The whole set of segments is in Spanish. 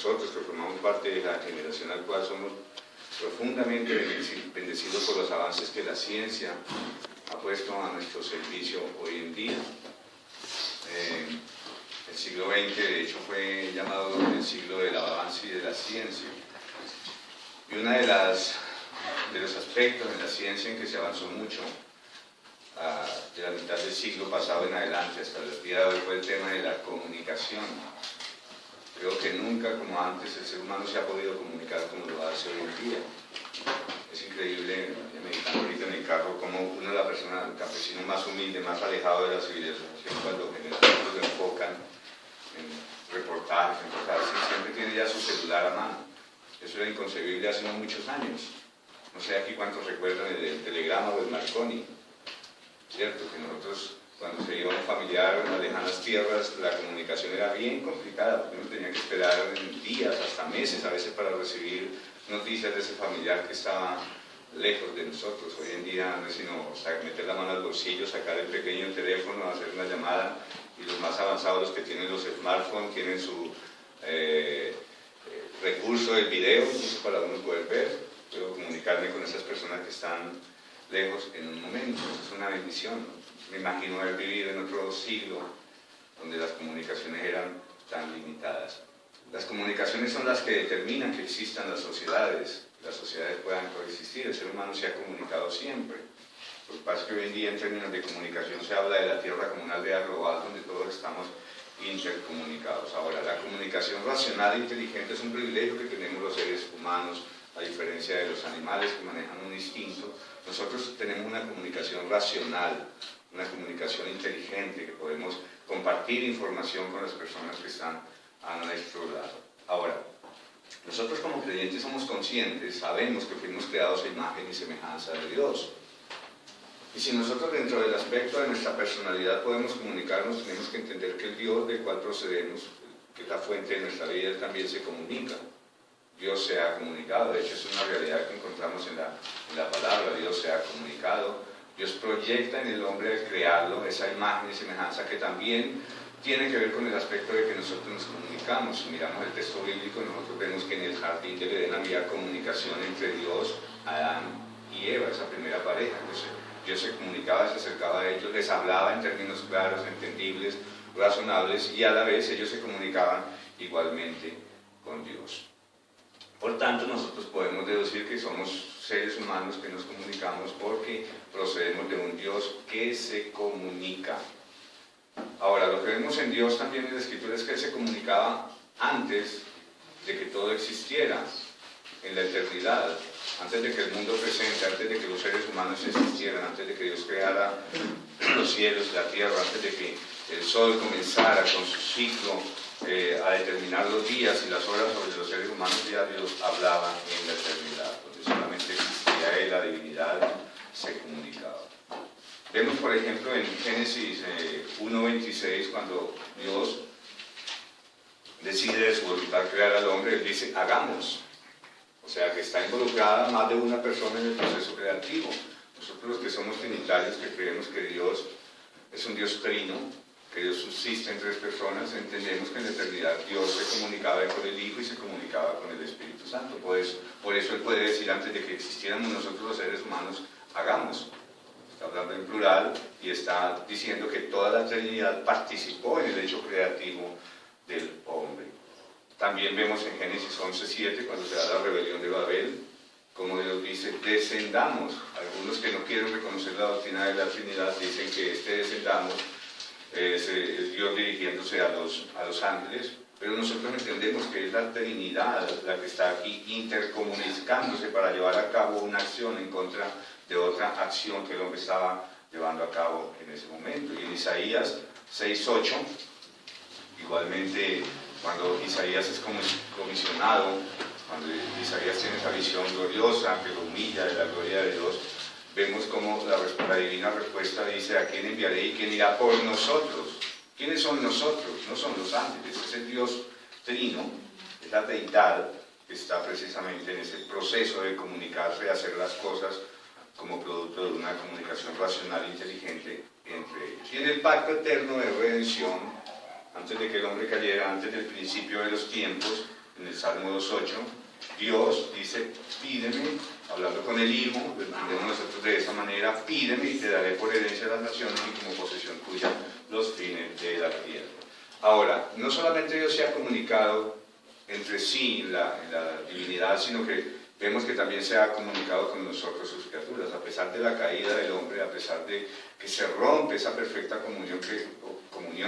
nosotros que formamos parte de la generación actual somos profundamente bendecidos por los avances que la ciencia ha puesto a nuestro servicio hoy en día. El siglo XX, de hecho, fue llamado el siglo del avance y de la ciencia. Y uno de los aspectos de la ciencia en que se avanzó mucho de la mitad del siglo pasado en adelante hasta el día de hoy fue el tema de la comunicación. Creo que nunca como antes el ser humano se ha podido comunicar como lo hace hoy en día. Es increíble, meditando ahorita en el carro, como uno de la persona, el campesino más humilde, más alejado de la civilización, cuando generalmente lo enfocan en reportajes, en cosas así, siempre tiene ya su celular a mano. Eso era inconcebible hace no muchos años. No sé aquí cuántos recuerdan el telegrama o el Marconi. Cierto que nosotros, cuando se iba un familiar a lejanas tierras, la comunicación era bien complicada, porque uno tenía que esperar días, hasta meses a veces para recibir noticias de ese familiar que estaba lejos de nosotros. Hoy en día no es sino meter la mano al bolsillo, sacar el pequeño teléfono, hacer una llamada, y los más avanzados, los que tienen los smartphones, tienen su recurso del video, incluso para uno poder ver. Puedo comunicarme con esas personas que están lejos en un momento. Es una bendición. Me imagino haber vivido en otro siglo donde las comunicaciones eran tan limitadas. Las comunicaciones son las que determinan que existan las sociedades puedan coexistir. El ser humano se ha comunicado siempre. Lo que pasa es que hoy en día en términos de comunicación se habla de la tierra como una aldea global donde todos estamos intercomunicados. Ahora, la comunicación racional e inteligente es un privilegio que tenemos los seres humanos, a diferencia de los animales que manejan un instinto. Nosotros tenemos una comunicación racional, una comunicación inteligente, que podemos compartir información con las personas que están a nuestro lado. Ahora, nosotros como creyentes somos conscientes, sabemos que fuimos creados a imagen y semejanza de Dios. Y si nosotros dentro del aspecto de nuestra personalidad podemos comunicarnos, tenemos que entender que el Dios del cual procedemos, que es la fuente de nuestra vida, Él también se comunica. Dios se ha comunicado, de hecho es una realidad que encontramos en la palabra. Dios se ha comunicado, Dios proyecta en el hombre al crearlo esa imagen y semejanza que también tiene que ver con el aspecto de que nosotros nos comunicamos. Si miramos el texto bíblico, nosotros vemos que en el jardín del Edén había comunicación entre Dios, Adán y Eva, esa primera pareja. Entonces, Dios se comunicaba, se acercaba a ellos, les hablaba en términos claros, entendibles, razonables, y a la vez ellos se comunicaban igualmente con Dios. Por tanto, nosotros podemos deducir que somos seres humanos que nos comunicamos porque procedemos de un Dios que se comunica. Ahora, lo que vemos en Dios también en la Escritura es que Él se comunicaba antes de que todo existiera, en la eternidad, antes de que el mundo presente, antes de que los seres humanos existieran, antes de que Dios creara los cielos y la tierra, antes de que el sol comenzara con su ciclo a determinar los días y las horas sobre los seres humanos, ya Dios hablaba en la eternidad, donde solamente existía Él, la divinidad se comunicaba. Vemos, por ejemplo, en Génesis 1:26, cuando Dios decide de su voluntad crear al hombre, Él dice, hagamos. O sea, que está involucrada más de una persona en el proceso creativo. Nosotros los que somos trinitarios, que creemos que Dios es un Dios trino, que Dios subsiste en tres personas, entendemos que en la eternidad Dios se comunicaba con el Hijo y se comunicaba con el Espíritu Santo. Por eso Él puede decir, antes de que existiéramos nosotros los seres humanos, hagamos. Está hablando en plural y está diciendo que toda la Trinidad participó en el hecho creativo del hombre. También vemos en Génesis 11:7, cuando se da la rebelión de Babel, como Dios dice, descendamos. Algunos que no quieren reconocer la doctrina de la Trinidad dicen que este descendamos es Dios dirigiéndose a los ángeles, pero nosotros entendemos que es la Trinidad la que está aquí intercomunicándose para llevar a cabo una acción en contra de otra acción que el hombre estaba llevando a cabo en ese momento. Y en Isaías 6:8, igualmente, cuando Isaías es comisionado, cuando Isaías tiene esa visión gloriosa que lo humilla de la gloria de Dios, vemos como la divina respuesta dice, ¿a quién enviaré y quién irá por nosotros? ¿Quiénes son nosotros? No son los ángeles, es el Dios trino, es la deidad que está precisamente en ese proceso de comunicarse, de hacer las cosas como producto de una comunicación racional e inteligente entre ellos. Y en el pacto eterno de redención, antes de que el hombre cayera, antes del principio de los tiempos, en el Salmo 2.8, Dios dice, pídeme, hablando con el Hijo, lo entendemos nosotros de esa manera, pídeme y te daré por herencia a las naciones y como posesión tuya los fines de la tierra. Ahora, no solamente Dios se ha comunicado entre sí en la divinidad, sino que vemos que también se ha comunicado con nosotros, sus criaturas, a pesar de la caída del hombre, a pesar de que se rompe esa perfecta comunión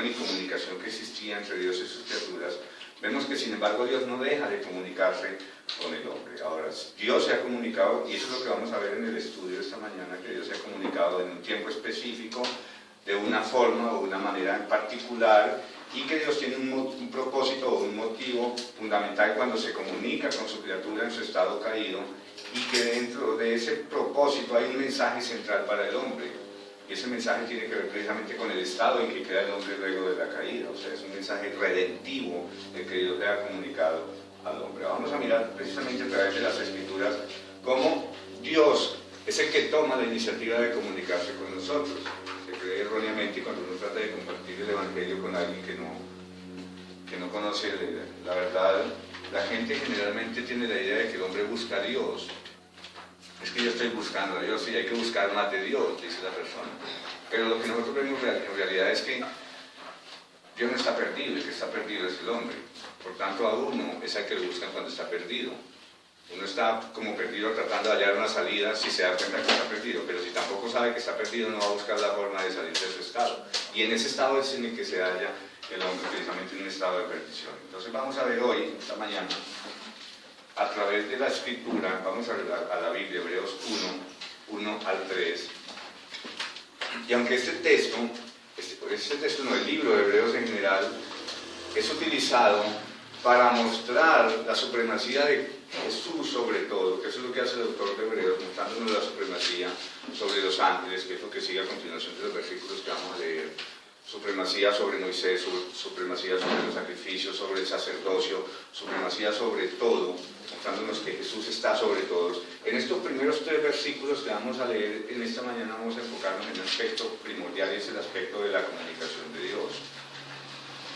y comunicación que existía entre Dios y sus criaturas. Vemos que sin embargo Dios no deja de comunicarse con el hombre. Ahora, Dios se ha comunicado, y eso es lo que vamos a ver en el estudio de esta mañana, que Dios se ha comunicado en un tiempo específico, de una forma o una manera en particular, y que Dios tiene un propósito o un motivo fundamental cuando se comunica con su criatura en su estado caído, y que dentro de ese propósito hay un mensaje central para el hombre. Y ese mensaje tiene que ver precisamente con el estado en que queda el hombre luego de la caída. O sea, es un mensaje redentivo el que Dios le ha comunicado al hombre. Vamos a mirar precisamente a través de las Escrituras cómo Dios es el que toma la iniciativa de comunicarse con nosotros. Se cree erróneamente cuando uno trata de compartir el Evangelio con alguien que no conoce la verdad. La gente generalmente tiene la idea de que el hombre busca a Dios. Es que yo estoy buscando a Dios y hay que buscar más de Dios, dice la persona. Pero lo que nosotros vemos en realidad es que Dios no está perdido, el que está perdido es el hombre. Por tanto, a uno es al que lo buscan cuando está perdido. Uno está como perdido tratando de hallar una salida si se da cuenta que está perdido, pero si tampoco sabe que está perdido no va a buscar la forma de salir de su estado. Y en ese estado es en el que se halla el hombre, precisamente en un estado de perdición. Entonces vamos a ver hoy, esta mañana, a través de la Escritura, vamos a ver a la Biblia, Hebreos 1 al 3. Y aunque este texto no, el libro de Hebreos en general, es utilizado para mostrar la supremacía de Jesús sobre todo, que eso es lo que hace el autor de Hebreos, mostrándonos la supremacía sobre los ángeles, que es lo que sigue a continuación de los versículos que vamos a leer. Supremacía sobre Moisés, supremacía sobre los sacrificios, sobre el sacerdocio, supremacía sobre todo, mostrándonos que Jesús está sobre todos. En estos primeros 3 versículos que vamos a leer en esta mañana vamos a enfocarnos en un aspecto primordial, y es el aspecto de la comunicación de Dios.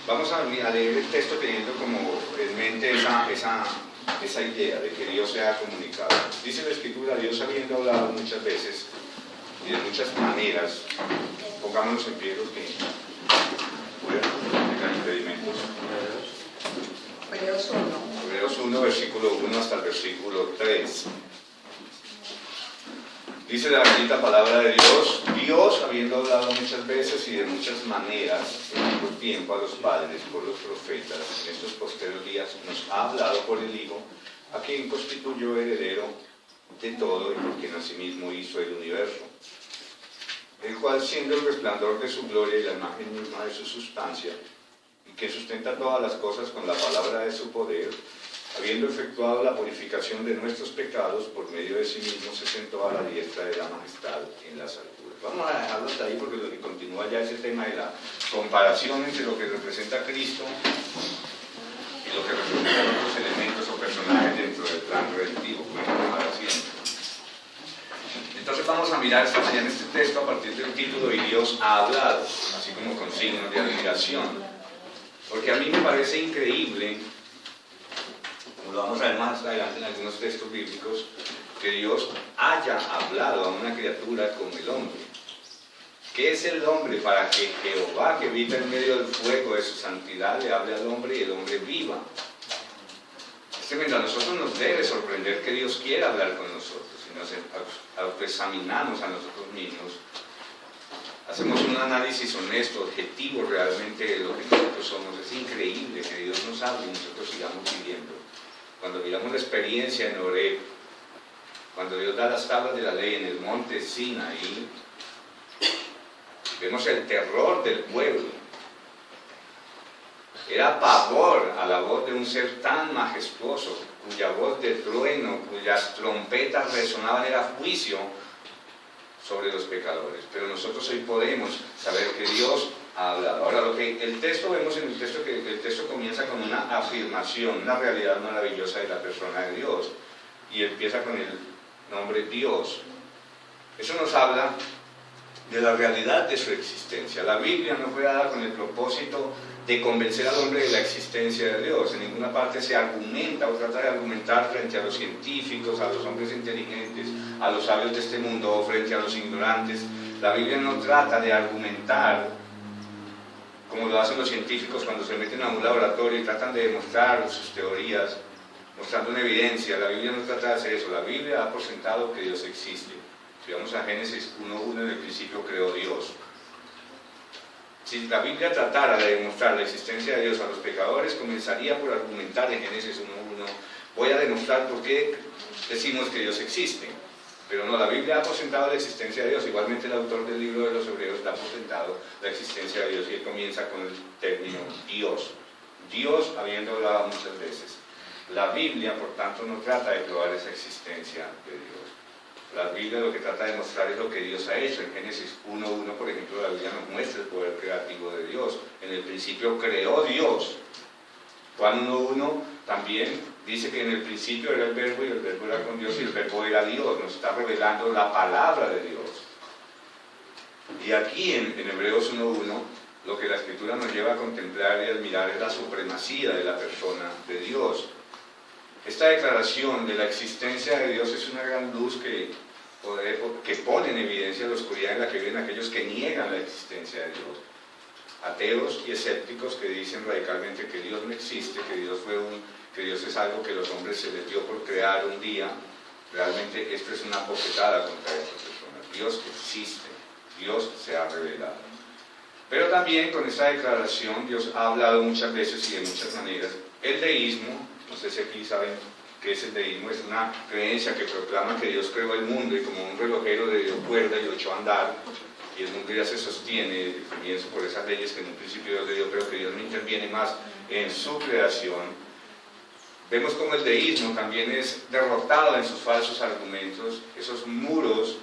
Vamos a leer el texto teniendo como en mente esa idea de que Dios se ha comunicado. Dice la Escritura, Dios habiendo hablado muchas veces y de muchas maneras, pongámonos en pie los que tengan impedimentos. Hebreos 1, versículo 1 hasta el versículo 3. Dice la bendita palabra de Dios, Dios habiendo hablado muchas veces y de muchas maneras en otro tiempo a los padres por los profetas, en estos postreros días nos ha hablado por el Hijo, a quien constituyó heredero de todo y por quien asimismo hizo el universo, el cual siendo el resplandor de su gloria y la imagen misma de su sustancia, y que sustenta todas las cosas con la palabra de su poder, habiendo efectuado la purificación de nuestros pecados, por medio de sí mismo se sentó a la diestra de la majestad en las alturas. Vamos a dejarlo hasta ahí porque lo que continúa ya es el tema de la comparación entre lo que representa Cristo y lo que representan otros elementos o personajes dentro del plan redentivo, para siempre. Entonces vamos a mirar esta mañana este texto a partir del título "Y Dios ha hablado", así como con signos de admiración. Porque a mí me parece increíble, como lo vamos a ver más adelante en algunos textos bíblicos, que Dios haya hablado a una criatura como el hombre. ¿Qué es el hombre para que Jehová, que habita en medio del fuego de su santidad, le hable al hombre y el hombre viva? A nosotros nos debe sorprender que Dios quiera hablar con nosotros. Si nos autoexaminamos a nosotros mismos, hacemos un análisis honesto, objetivo realmente de lo que nosotros somos. Es increíble que Dios nos hable y nosotros sigamos viviendo. Cuando miramos la experiencia en Horeb, cuando Dios da las tablas de la ley en el monte Sinaí, vemos el terror del pueblo. Era pavor a la voz de un ser tan majestuoso, cuya voz de trueno, cuyas trompetas resonaban, era juicio sobre los pecadores. Pero nosotros hoy podemos saber que Dios ha hablado. Ahora, lo que el texto vemos en el texto, que el texto comienza con una afirmación, una realidad maravillosa de la persona de Dios, y empieza con el nombre Dios. Eso nos habla de la realidad de su existencia. La Biblia no fue dada con el propósito de convencer al hombre de la existencia de Dios. En ninguna parte se argumenta o trata de argumentar frente a los científicos, a los hombres inteligentes, a los sabios de este mundo o frente a los ignorantes. La Biblia no trata de argumentar como lo hacen los científicos cuando se meten a un laboratorio y tratan de demostrar sus teorías, mostrando una evidencia. La Biblia no trata de hacer eso. La Biblia da por sentado que Dios existe. Si vamos a Génesis 1:1, en el principio creó Dios. Si la Biblia tratara de demostrar la existencia de Dios a los pecadores, comenzaría por argumentar en Génesis 1:1, voy a demostrar por qué decimos que Dios existe. Pero no, la Biblia ha por sentado la existencia de Dios. Igualmente el autor del libro de los Hebreos da por sentado la existencia de Dios, y él comienza con el término Dios. Dios, habiendo hablado muchas veces. La Biblia, por tanto, no trata de probar esa existencia de Dios. La Biblia lo que trata de mostrar es lo que Dios ha hecho. En Génesis 1:1, por ejemplo, la Biblia nos muestra el poder creativo de Dios. En el principio creó Dios. Juan 1:1 también dice que en el principio era el verbo y el verbo era con Dios y el verbo era Dios. Nos está revelando la palabra de Dios. Y aquí en Hebreos 1:1, lo que la Escritura nos lleva a contemplar y admirar es la supremacía de la persona de Dios. Esta declaración de la existencia de Dios es una gran luz que pone en evidencia la oscuridad en la que viven aquellos que niegan la existencia de Dios. Ateos y escépticos que dicen radicalmente que Dios no existe, que Dios es algo que los hombres se les dio por crear un día. Realmente esto es una bofetada contra estas personas. Dios existe, Dios se ha revelado. Pero también con esta declaración Dios ha hablado muchas veces y de muchas maneras. El deísmo, no sé si aquí saben qué es el deísmo, es una creencia que proclama que Dios creó el mundo y como un relojero le dio cuerda y lo echó a andar, y el mundo ya se sostiene desde el comienzo por esas leyes que en un principio Dios le dio, pero que Dios no interviene más en su creación. Vemos como el deísmo también es derrotado en sus falsos argumentos, esos muros,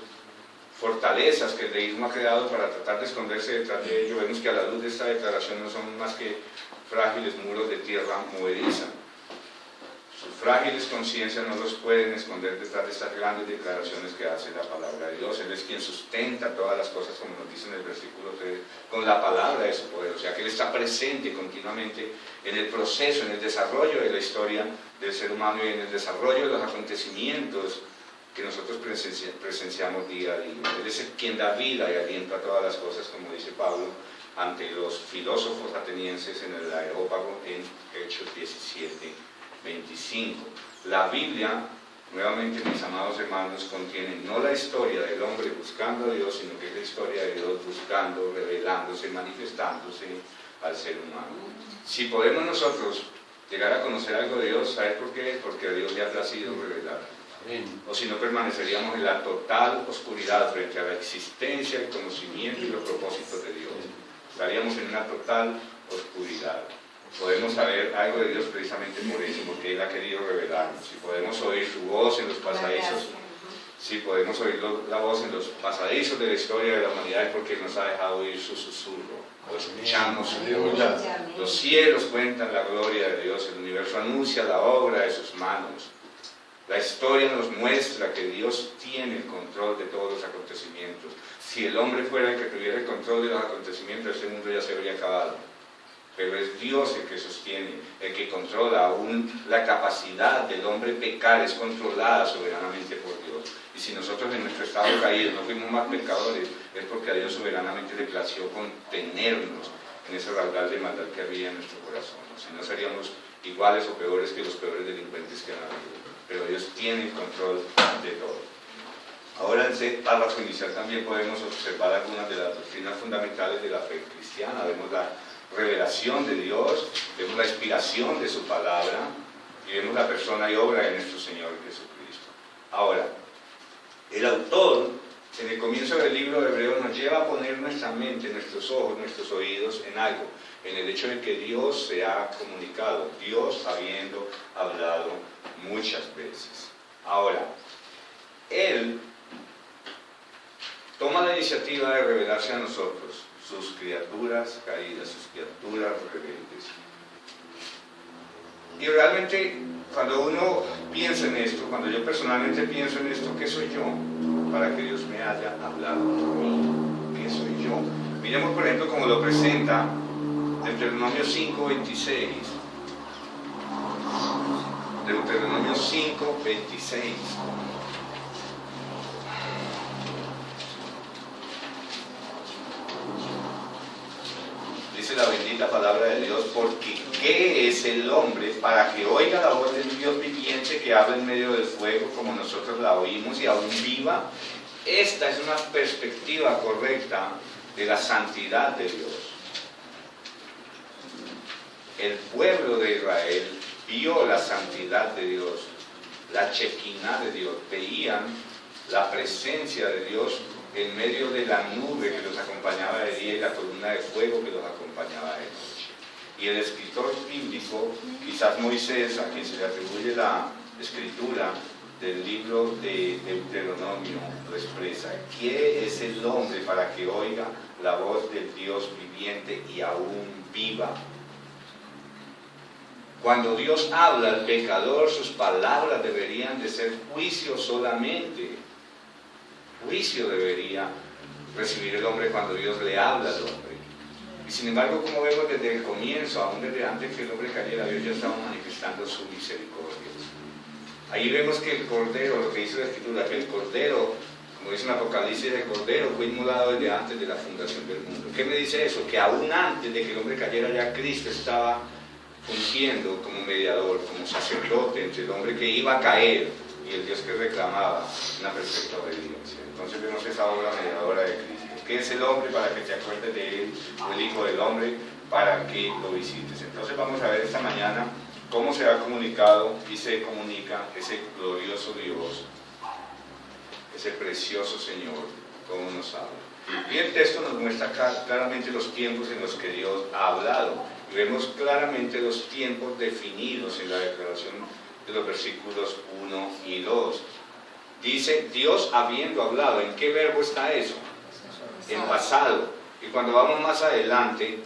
fortalezas que el deísmo ha creado para tratar de esconderse detrás de ello. Vemos que a la luz de esta declaración no son más que frágiles muros de tierra movediza. Sus frágiles conciencias no los pueden esconder detrás de estas grandes declaraciones que hace la palabra de Dios. Él es quien sustenta todas las cosas, como nos dice en el versículo 3, con la palabra de su poder. O sea que Él está presente continuamente en el proceso, en el desarrollo de la historia del ser humano y en el desarrollo de los acontecimientos que nosotros presenciamos día a día. Él es quien da vida y aliento a todas las cosas, como dice Pablo, ante los filósofos atenienses en el Areópago en Hechos 17:25. La Biblia, nuevamente mis amados hermanos, contiene no la historia del hombre buscando a Dios, sino que es la historia de Dios buscando, revelándose, manifestándose al ser humano. Si podemos nosotros llegar a conocer algo de Dios, ¿sabes por qué? Porque a Dios le ha placido revelar. O si no, permaneceríamos en la total oscuridad frente a la existencia, el conocimiento y los propósitos de Dios. Estaríamos en una total oscuridad. Podemos saber algo de Dios precisamente por eso, porque Él ha querido revelarnos. Si podemos oír su voz en los pasadizos, si podemos oír la voz en los pasadizos de la historia de la humanidad, es porque Él nos ha dejado oír su susurro. Lo escuchamos su voz. Los cielos cuentan la gloria de Dios, el universo anuncia la obra de sus manos. La historia nos muestra que Dios tiene el control de todos los acontecimientos. Si el hombre fuera el que tuviera el control de los acontecimientos, este mundo ya se habría acabado. Pero es Dios el que sostiene, el que controla. Aún la capacidad del hombre pecar es controlada soberanamente por Dios. Y si nosotros en nuestro estado caído no fuimos más pecadores, es porque a Dios soberanamente le plació contenernos en ese raudal de maldad que había en nuestro corazón. Si no, seríamos iguales o peores que los peores delincuentes que han habido. Pero Dios tiene el control de todo. Ahora en ese párrafo inicial también podemos observar algunas de las doctrinas fundamentales de la fe cristiana. Vemos la revelación de Dios, vemos la inspiración de su palabra y vemos la persona y obra de nuestro Señor Jesucristo. Ahora, el autor en el comienzo del libro de Hebreos nos lleva a poner nuestra mente, nuestros ojos, nuestros oídos en algo, en el hecho de que Dios se ha comunicado, Dios habiendo hablado muchas veces. Ahora, Él toma la iniciativa de revelarse a nosotros, sus criaturas caídas, sus criaturas rebeldes. Y realmente, cuando uno piensa en esto, cuando yo personalmente pienso en esto, ¿qué soy yo para que Dios me haya hablado? ¿Qué soy yo? Miremos, por ejemplo, cómo lo presenta Deuteronomio 5:26. Deuteronomio 5:26. Dice la bendita palabra de Dios, porque ¿qué es el hombre para que oiga la voz del Dios viviente que habla en medio del fuego como nosotros la oímos y aún viva? Esta es una perspectiva correcta de la santidad de Dios. El pueblo de Israel vio la santidad de Dios, la Shekinah de Dios, veían la presencia de Dios en medio de la nube que los acompañaba de día y la columna de fuego que los acompañaba de noche. Y el escritor bíblico, quizás Moisés, a quien se le atribuye la escritura del libro de Deuteronomio, lo expresa. ¿Qué es el hombre para que oiga la voz del Dios viviente y aún viva? Cuando Dios habla al pecador, sus palabras deberían de ser juicio solamente. Juicio debería recibir el hombre cuando Dios le habla al hombre. Y sin embargo, como vemos desde el comienzo, aún desde antes que el hombre cayera, Dios ya estaba manifestando su misericordia. Ahí vemos que el Cordero, lo que dice la Escritura, que el Cordero, como dice en Apocalipsis, el Cordero fue inmolado desde antes de la fundación del mundo. ¿Qué me dice eso? Que aún antes de que el hombre cayera, ya Cristo estaba fungiendo como mediador, como sacerdote entre el hombre que iba a caer y el Dios que reclamaba una perfecta obediencia. Entonces vemos esa obra mediadora de Cristo. ¿Qué es el hombre para que te acuerdes de él? O el Hijo del Hombre para que lo visites. Entonces vamos a ver esta mañana cómo se ha comunicado y se comunica ese glorioso Dios, ese precioso Señor, cómo nos habla. Y el texto nos muestra claramente los tiempos en los que Dios ha hablado. Y vemos claramente los tiempos definidos en la declaración de los versículos 1 y 2. Dice, Dios habiendo hablado. ¿En qué verbo está eso? En pasado. Y cuando vamos más adelante,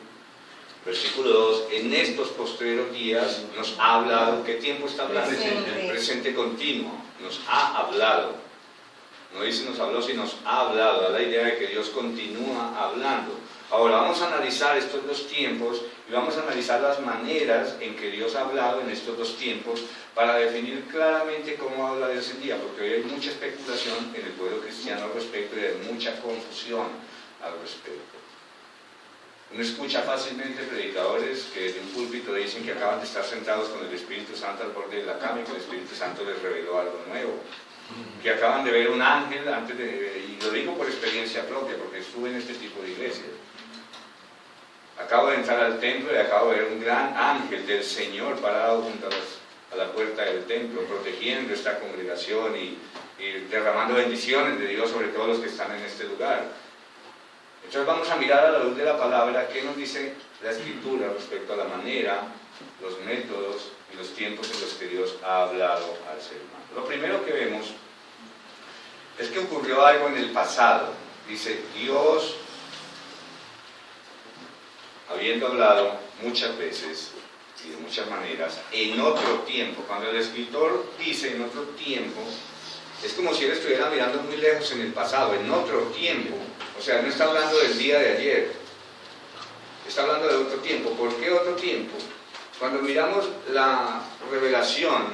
versículo 2, en estos postreros días nos ha hablado. ¿Qué tiempo está hablando? El presente continuo. Nos ha hablado. No dice nos habló, sino nos ha hablado. Da la idea de que Dios continúa hablando. Ahora vamos a analizar estos dos tiempos y vamos a analizar las maneras en que Dios ha hablado en estos dos tiempos para definir claramente cómo habla Dios en día, porque hoy hay mucha especulación en el pueblo cristiano al respecto y hay mucha confusión al respecto. Uno escucha fácilmente predicadores que desde un púlpito dicen que acaban de estar sentados con el Espíritu Santo al borde de la cama y que el Espíritu Santo les reveló algo nuevo, que acaban de ver un ángel antes de, y lo digo por experiencia propia porque estuve en este tipo de iglesias. Acabo de entrar al templo y acabo de ver un gran ángel del Señor parado junto a la puerta del templo, protegiendo esta congregación y derramando bendiciones de Dios sobre todos los que están en este lugar. Entonces vamos a mirar a la luz de la palabra qué nos dice la Escritura respecto a la manera, los métodos y los tiempos en los que Dios ha hablado al ser humano. Lo primero que vemos es que ocurrió algo en el pasado. Dice, Dios, habiendo hablado muchas veces y de muchas maneras, en otro tiempo. Cuando el escritor dice en otro tiempo, es como si él estuviera mirando muy lejos en el pasado, en otro tiempo. O sea, no está hablando del día de ayer, está hablando de otro tiempo. ¿Por qué otro tiempo? Cuando miramos la revelación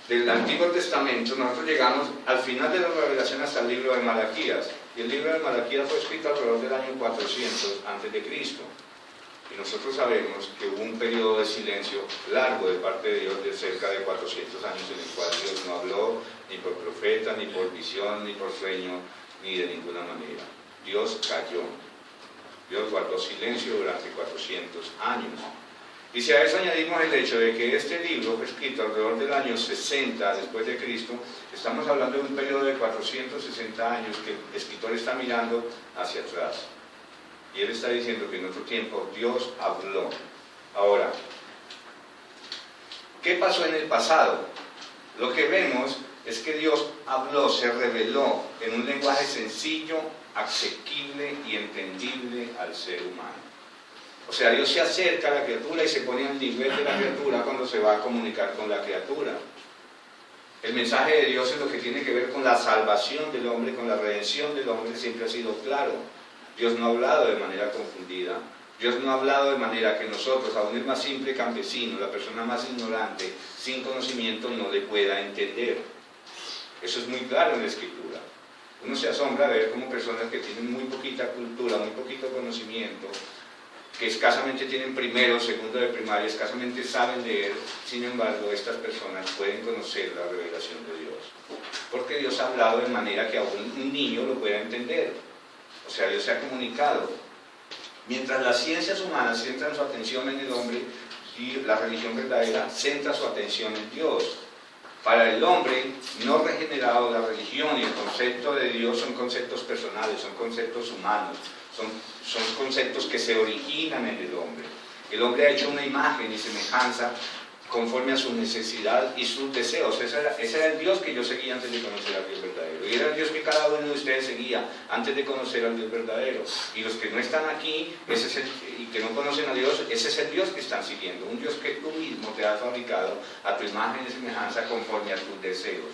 del Antiguo Testamento, nosotros llegamos al final de la revelación hasta el libro de Malaquías. Y el libro de Malaquías fue escrito alrededor del año 400 a.C. Y nosotros sabemos que hubo un periodo de silencio largo de parte de Dios de cerca de 400 años en el cual Dios no habló ni por profeta, ni por visión, ni por sueño, ni de ninguna manera. Dios calló. Dios guardó silencio durante 400 años. Y si a eso añadimos el hecho de que este libro fue escrito alrededor del año 60 después de Cristo, estamos hablando de un periodo de 460 años que el escritor está mirando hacia atrás. Y él está diciendo que en otro tiempo Dios habló. Ahora, ¿qué pasó en el pasado? Lo que vemos es que Dios habló, se reveló en un lenguaje sencillo, asequible y entendible al ser humano. O sea, Dios se acerca a la criatura y se pone al nivel de la criatura cuando se va a comunicar con la criatura. El mensaje de Dios en lo que tiene que ver con la salvación del hombre, con la redención del hombre, siempre ha sido claro. Dios no ha hablado de manera confundida. Dios no ha hablado de manera que nosotros, aún el más simple campesino, la persona más ignorante, sin conocimiento, no le pueda entender. Eso es muy claro en la Escritura. Uno se asombra de ver cómo personas que tienen muy poquita cultura, muy poquito conocimiento, que escasamente tienen primero, segundo de primaria, escasamente saben leer, sin embargo, estas personas pueden conocer la revelación de Dios. Porque Dios ha hablado de manera que aún un niño lo pueda entender. O sea, Dios se ha comunicado. Mientras las ciencias humanas centran su atención en el hombre, y la religión verdadera centra su atención en Dios. Para el hombre no regenerado, la religión y el concepto de Dios son conceptos personales, son conceptos humanos, son conceptos que se originan en el hombre. El hombre ha hecho una imagen y semejanza conforme a su necesidad y sus deseos. Ese era el Dios que yo seguía antes de conocer al Dios verdadero. Y era el Dios que cada uno de ustedes seguía antes de conocer al Dios verdadero. Y los que no están aquí y que no conocen a Dios, ese es el Dios que están siguiendo. Un Dios que tú mismo te has fabricado a tu imagen y semejanza conforme a tus deseos.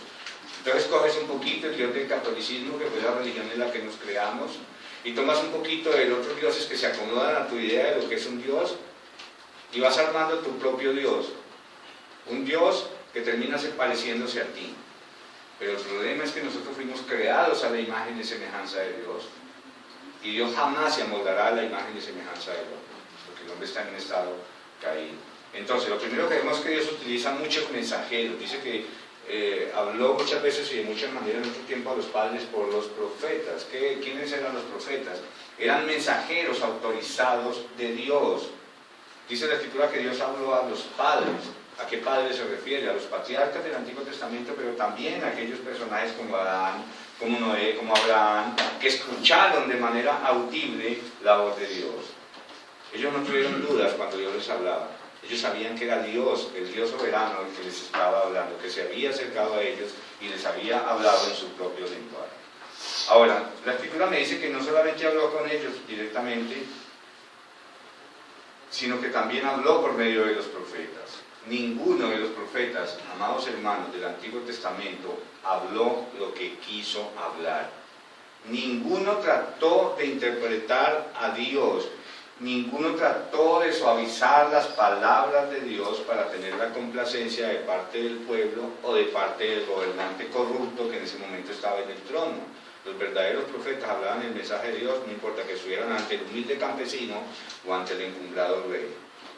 Entonces coges un poquito el Dios del catolicismo, que fue la religión en la que nos creamos, y tomas un poquito de los otros dioses que se acomodan a tu idea de lo que es un Dios, y vas armando tu propio Dios. Un Dios que termina pareciéndose a ti. Pero el problema es que nosotros fuimos creados a la imagen y semejanza de Dios. Y Dios jamás se amoldará a la imagen y semejanza de Dios, porque el hombre está en un estado caído. Entonces, lo primero que vemos es que Dios utiliza muchos mensajeros. Dice que habló muchas veces y de muchas maneras en otro tiempo a los padres por los profetas. ¿Quiénes eran los profetas? Eran mensajeros autorizados de Dios. Dice la Escritura que Dios habló a los padres. ¿A qué padres se refiere? A los patriarcas del Antiguo Testamento, pero también a aquellos personajes como Adán, como Noé, como Abraham, que escucharon de manera audible la voz de Dios. Ellos no tuvieron dudas cuando Dios les hablaba. Ellos sabían que era Dios, el Dios soberano, el que les estaba hablando, que se había acercado a ellos y les había hablado en su propio lenguaje. Ahora, la Escritura me dice que no solamente habló con ellos directamente, sino que también habló por medio de los profetas. Ninguno de los profetas, amados hermanos del Antiguo Testamento, habló lo que quiso hablar. Ninguno trató de interpretar a Dios. Ninguno trató de suavizar las palabras de Dios para tener la complacencia de parte del pueblo o de parte del gobernante corrupto que en ese momento estaba en el trono. Los verdaderos profetas hablaban el mensaje de Dios, no importa que estuvieran ante el humilde campesino o ante el encumbrado rey.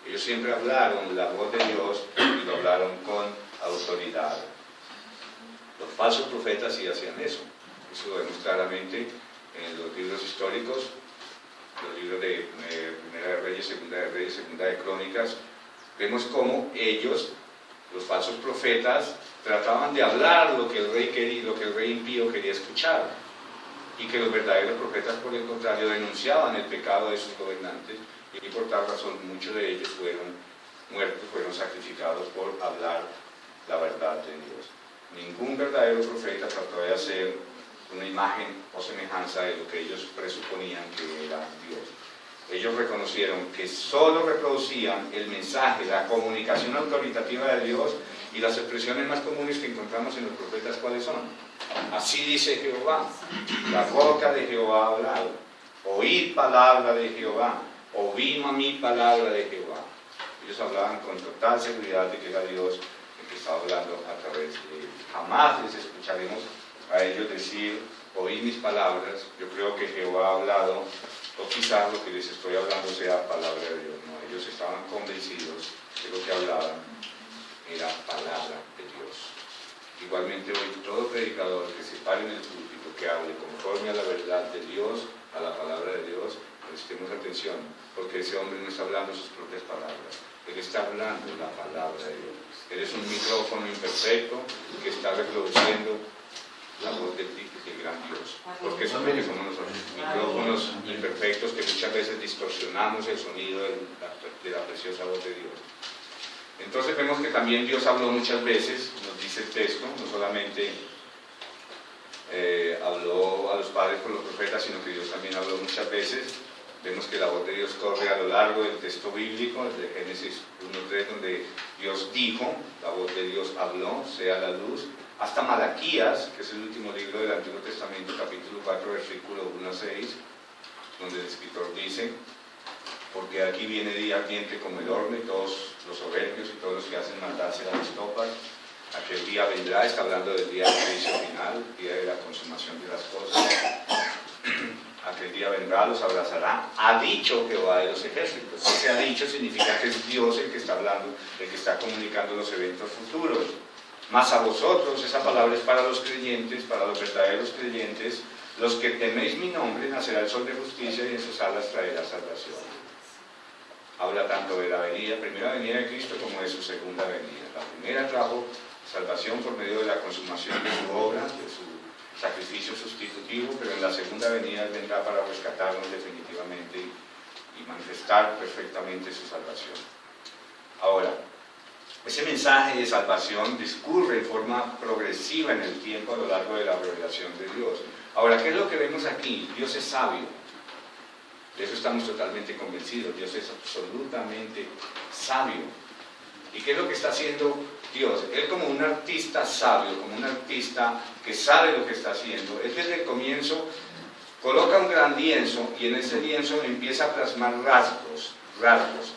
Ellos siempre hablaron la voz de Dios y lo hablaron con autoridad. Los falsos profetas sí hacían eso. Eso lo vemos claramente en los libros históricos, los libros de Primera de Reyes, Segunda de Crónicas. Vemos cómo ellos, los falsos profetas, trataban de hablar lo que el rey quería, lo que el rey impío quería escuchar. Y que los verdaderos profetas, por el contrario, denunciaban el pecado de sus gobernantes. Y por tal razón muchos de ellos fueron muertos, fueron sacrificados por hablar la verdad de Dios. Ningún verdadero profeta trató de hacer una imagen o semejanza de lo que ellos presuponían que era Dios. Ellos reconocieron que solo reproducían el mensaje, la comunicación autoritativa de Dios, y las expresiones más comunes que encontramos en los profetas, ¿cuáles son? Así dice Jehová, la boca de Jehová ha hablado, oíd palabra de Jehová, oímos a mi palabra de Jehová. Ellos hablaban con total seguridad de que era Dios el que estaba hablando a través de ellos. Jamás les escucharemos a ellos decir, oíd mis palabras, yo creo que Jehová ha hablado, o quizás lo que les estoy hablando sea palabra de Dios. No, ellos estaban convencidos que lo que hablaban era palabra de Dios. Igualmente hoy todo predicador que se pare en el púlpito, que hable conforme a la verdad de Dios, a la palabra de Dios, prestemos atención, porque ese hombre no está hablando sus propias palabras, él está hablando la palabra de Dios. Él es un micrófono imperfecto que está reproduciendo la voz del gran Dios, porque eso es lo que somos nosotros, micrófonos imperfectos que muchas veces distorsionamos el sonido de la preciosa voz de Dios. Entonces vemos que también Dios habló muchas veces, nos dice el texto, no solamente habló a los padres por los profetas, sino que Dios también habló muchas veces. Vemos que la voz de Dios corre a lo largo del texto bíblico, desde Génesis 1:3, donde Dios dijo, la voz de Dios habló, sea la luz, hasta Malaquías, que es el último libro del Antiguo Testamento, capítulo 4, versículo 1 a 6, donde el escritor dice, porque aquí viene día ardiente como el horno, y todos los soberbios y todos los que hacen maldad serán estopas. Aquel día vendrá, está hablando del día del juicio final, día de la consumación de las cosas. Aquel día vendrá, los abrazará. Ha dicho Jehová de los ejércitos. Si se ha dicho, significa que es Dios el que está hablando, el que está comunicando los eventos futuros. Mas a vosotros, esa palabra es para los creyentes, para los verdaderos creyentes, los que teméis mi nombre, nacerá el sol de justicia y en sus alas traerá salvación. Habla tanto de la primera venida de Cristo como de su segunda venida. La primera trajo salvación por medio de la consumación de su obra, de su sacrificio sustitutivo, pero en la segunda venida Él vendrá para rescatarnos definitivamente y manifestar perfectamente su salvación. Ahora, ese mensaje de salvación discurre en forma progresiva en el tiempo a lo largo de la revelación de Dios. Ahora, ¿qué es lo que vemos aquí? Dios es sabio. De eso estamos totalmente convencidos. Dios es absolutamente sabio. ¿Y qué es lo que está haciendo Dios? Él, como un artista sabio, como un artista que sabe lo que está haciendo, Él desde el comienzo coloca un gran lienzo y en ese lienzo empieza a plasmar rasgos,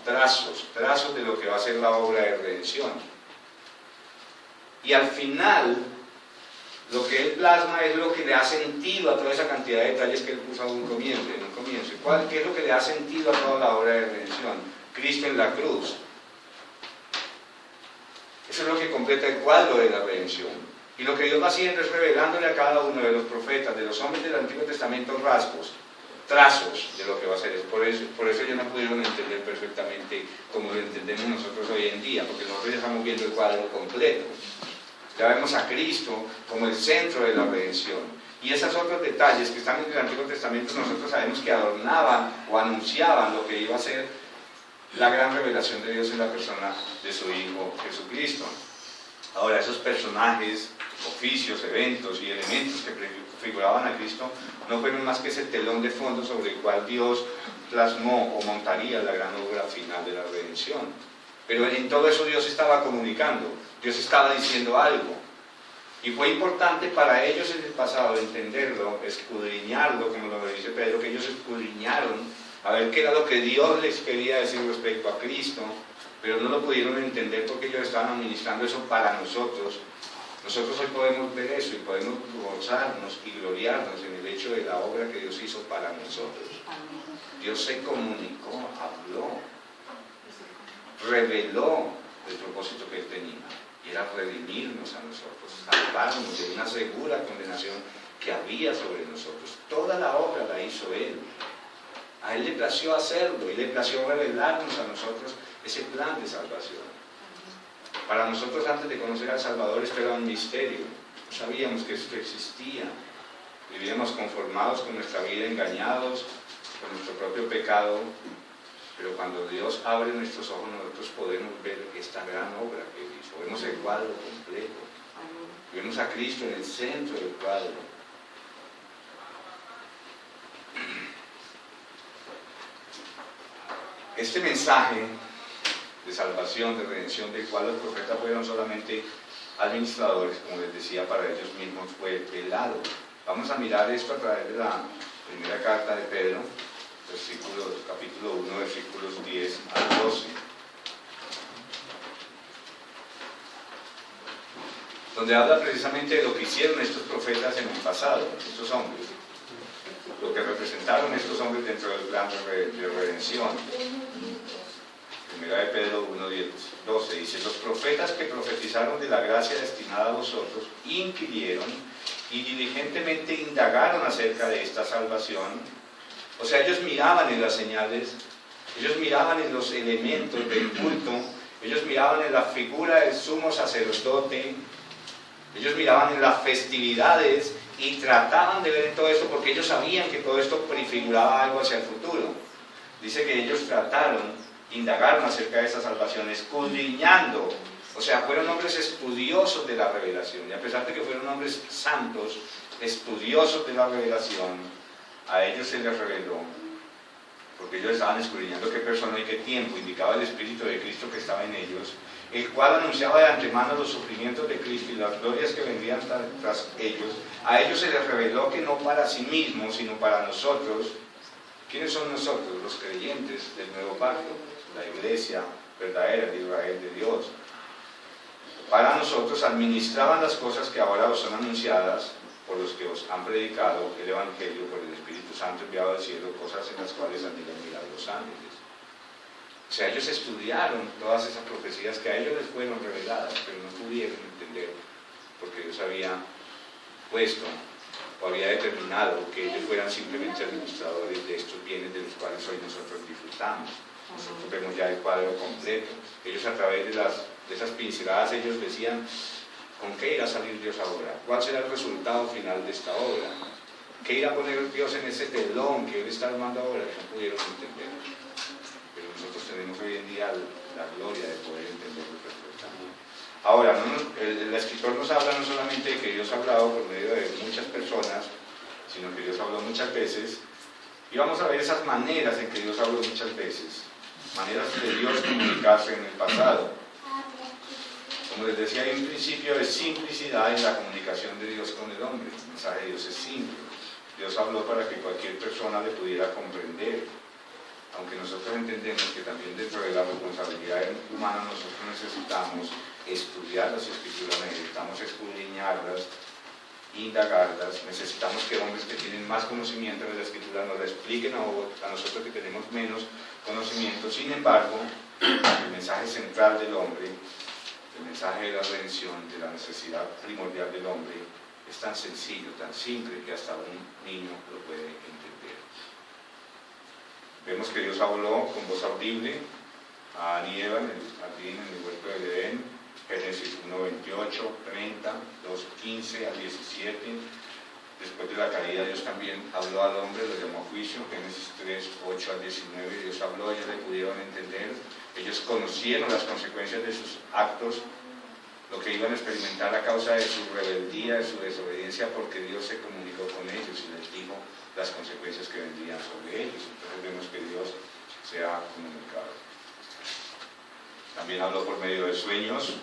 trazos de lo que va a ser la obra de redención. Y al final, lo que Él plasma es lo que le da sentido a toda esa cantidad de detalles que Él puso en un comienzo. ¿Qué es lo que le da sentido a toda la obra de redención? Cristo en la cruz. Eso es lo que completa el cuadro de la redención. Y lo que Dios va haciendo es revelándole a cada uno de los profetas, de los hombres del Antiguo Testamento, trazos de lo que va a ser. Por eso ellos no pudieron entender perfectamente como lo entendemos nosotros hoy en día, porque nosotros ya estamos viendo el cuadro completo. Ya vemos a Cristo como el centro de la redención. Y esos otros detalles que están en el Antiguo Testamento, nosotros sabemos que adornaban o anunciaban lo que iba a ser la gran revelación de Dios en la persona de su Hijo Jesucristo. Ahora, esos personajes, oficios, eventos y elementos que figuraban a Cristo no fueron más que ese telón de fondo sobre el cual Dios plasmó o montaría la gran obra final de la redención. Pero en todo eso Dios estaba comunicando, Dios estaba diciendo algo. Y fue importante para ellos en el pasado entenderlo, escudriñarlo, como lo dice Pedro, que ellos escudriñaron a ver qué era lo que Dios les quería decir respecto a Cristo, pero no lo pudieron entender porque ellos estaban administrando eso para nosotros. Nosotros hoy podemos ver eso y podemos gozarnos y gloriarnos en el hecho de la obra que Dios hizo para nosotros. Dios se comunicó, habló, reveló el propósito que Él tenía, y era redimirnos a nosotros, salvarnos de una segura condenación que había sobre nosotros. Toda la obra la hizo Él. A Él le plació hacerlo y le plació revelarnos a nosotros ese plan de salvación. Para nosotros, antes de conocer al Salvador, esto era un misterio. No sabíamos que esto existía. Vivíamos conformados con nuestra vida, engañados con nuestro propio pecado. Pero cuando Dios abre nuestros ojos, nosotros podemos ver esta gran obra que Él hizo. Vemos el cuadro completo. Vemos a Cristo en el centro del cuadro. Este mensaje de salvación, de redención, del cual los profetas fueron solamente administradores, como les decía, para ellos mismos fue velado. Vamos a mirar esto a través de la primera carta de Pedro, capítulo 1, versículos 10 al 12. Donde habla precisamente de lo que hicieron estos profetas en el pasado, estos hombres. Lo que representaron estos hombres dentro del plan de redención. Primera de Pedro 1, 10, 12 dice: los profetas que profetizaron de la gracia destinada a vosotros inquirieron y diligentemente indagaron acerca de esta salvación. O sea, ellos miraban en las señales, ellos miraban en los elementos del culto, ellos miraban en la figura del sumo sacerdote, ellos miraban en las festividades y trataban de ver todo esto porque ellos sabían que todo esto prefiguraba algo hacia el futuro. Dice que ellos indagaron acerca de esa salvación, escudriñando. O sea, fueron hombres estudiosos de la revelación. Y a pesar de que fueron hombres santos, estudiosos de la revelación, a ellos se les reveló, porque ellos estaban escudriñando qué persona y qué tiempo indicaba el Espíritu de Cristo que estaba en ellos, el cual anunciaba de antemano los sufrimientos de Cristo y las glorias que vendrían tras ellos. A ellos se les reveló que no para sí mismos, sino para nosotros, ¿Quiénes son nosotros? Los creyentes del nuevo pacto, la iglesia verdadera de Israel de Dios. Para nosotros administraban las cosas que ahora os son anunciadas por los que os han predicado el Evangelio por el Espíritu Santo enviado del cielo, cosas en las cuales admiran mirar los ángeles. O sea, ellos estudiaron todas esas profecías que a ellos les fueron reveladas, pero no pudieron entender, porque Dios había puesto o había determinado que ellos fueran simplemente administradores de estos bienes de los cuales hoy nosotros disfrutamos. Nosotros vemos ya el cuadro completo. Ellos a través de esas pinceladas, ellos decían, ¿con qué irá a salir Dios ahora? ¿Cuál será el resultado final de esta obra? ¿Qué irá a poner Dios en ese telón que Él está armando ahora? Que no pudieron entender. Pero nosotros tenemos hoy en día la gloria de poder entenderlo perfectamente. Ahora, el escritor nos habla no solamente de que Dios ha hablado por medio de muchas personas, sino que Dios habló muchas veces, y vamos a ver esas maneras en que Dios habló muchas veces, maneras de Dios comunicarse en el pasado. Como les decía, hay un principio de simplicidad en la comunicación de Dios con el hombre. El mensaje de Dios es simple. Dios habló para que cualquier persona le pudiera comprender. Aunque nosotros entendemos que también dentro de la responsabilidad humana nosotros necesitamos estudiar las Escrituras, necesitamos escudriñarlas, indagarlas, necesitamos que hombres que tienen más conocimiento de la Escritura nos la expliquen a nosotros que tenemos menos conocimiento. Sin embargo, el mensaje central del hombre, el mensaje de la redención, de la necesidad primordial del hombre, es tan sencillo, tan simple, que hasta un niño lo puede entender. Vemos que Dios habló con voz audible a Adán y Eva en el jardín, en el huerto del Edén, Génesis 1, 28, 30, 2, 15 al 17. Después de la caída, Dios también habló al hombre, lo llamó a juicio, Génesis 3, 8 al 19. Dios habló, ellos le pudieron entender, ellos conocieron las consecuencias de sus actos, lo que iban a experimentar a causa de su rebeldía, de su desobediencia, porque Dios se comunicó con ellos y les dijo las consecuencias que vendrían sobre ellos. Entonces vemos que Dios se ha comunicado. También habló por medio de sueños.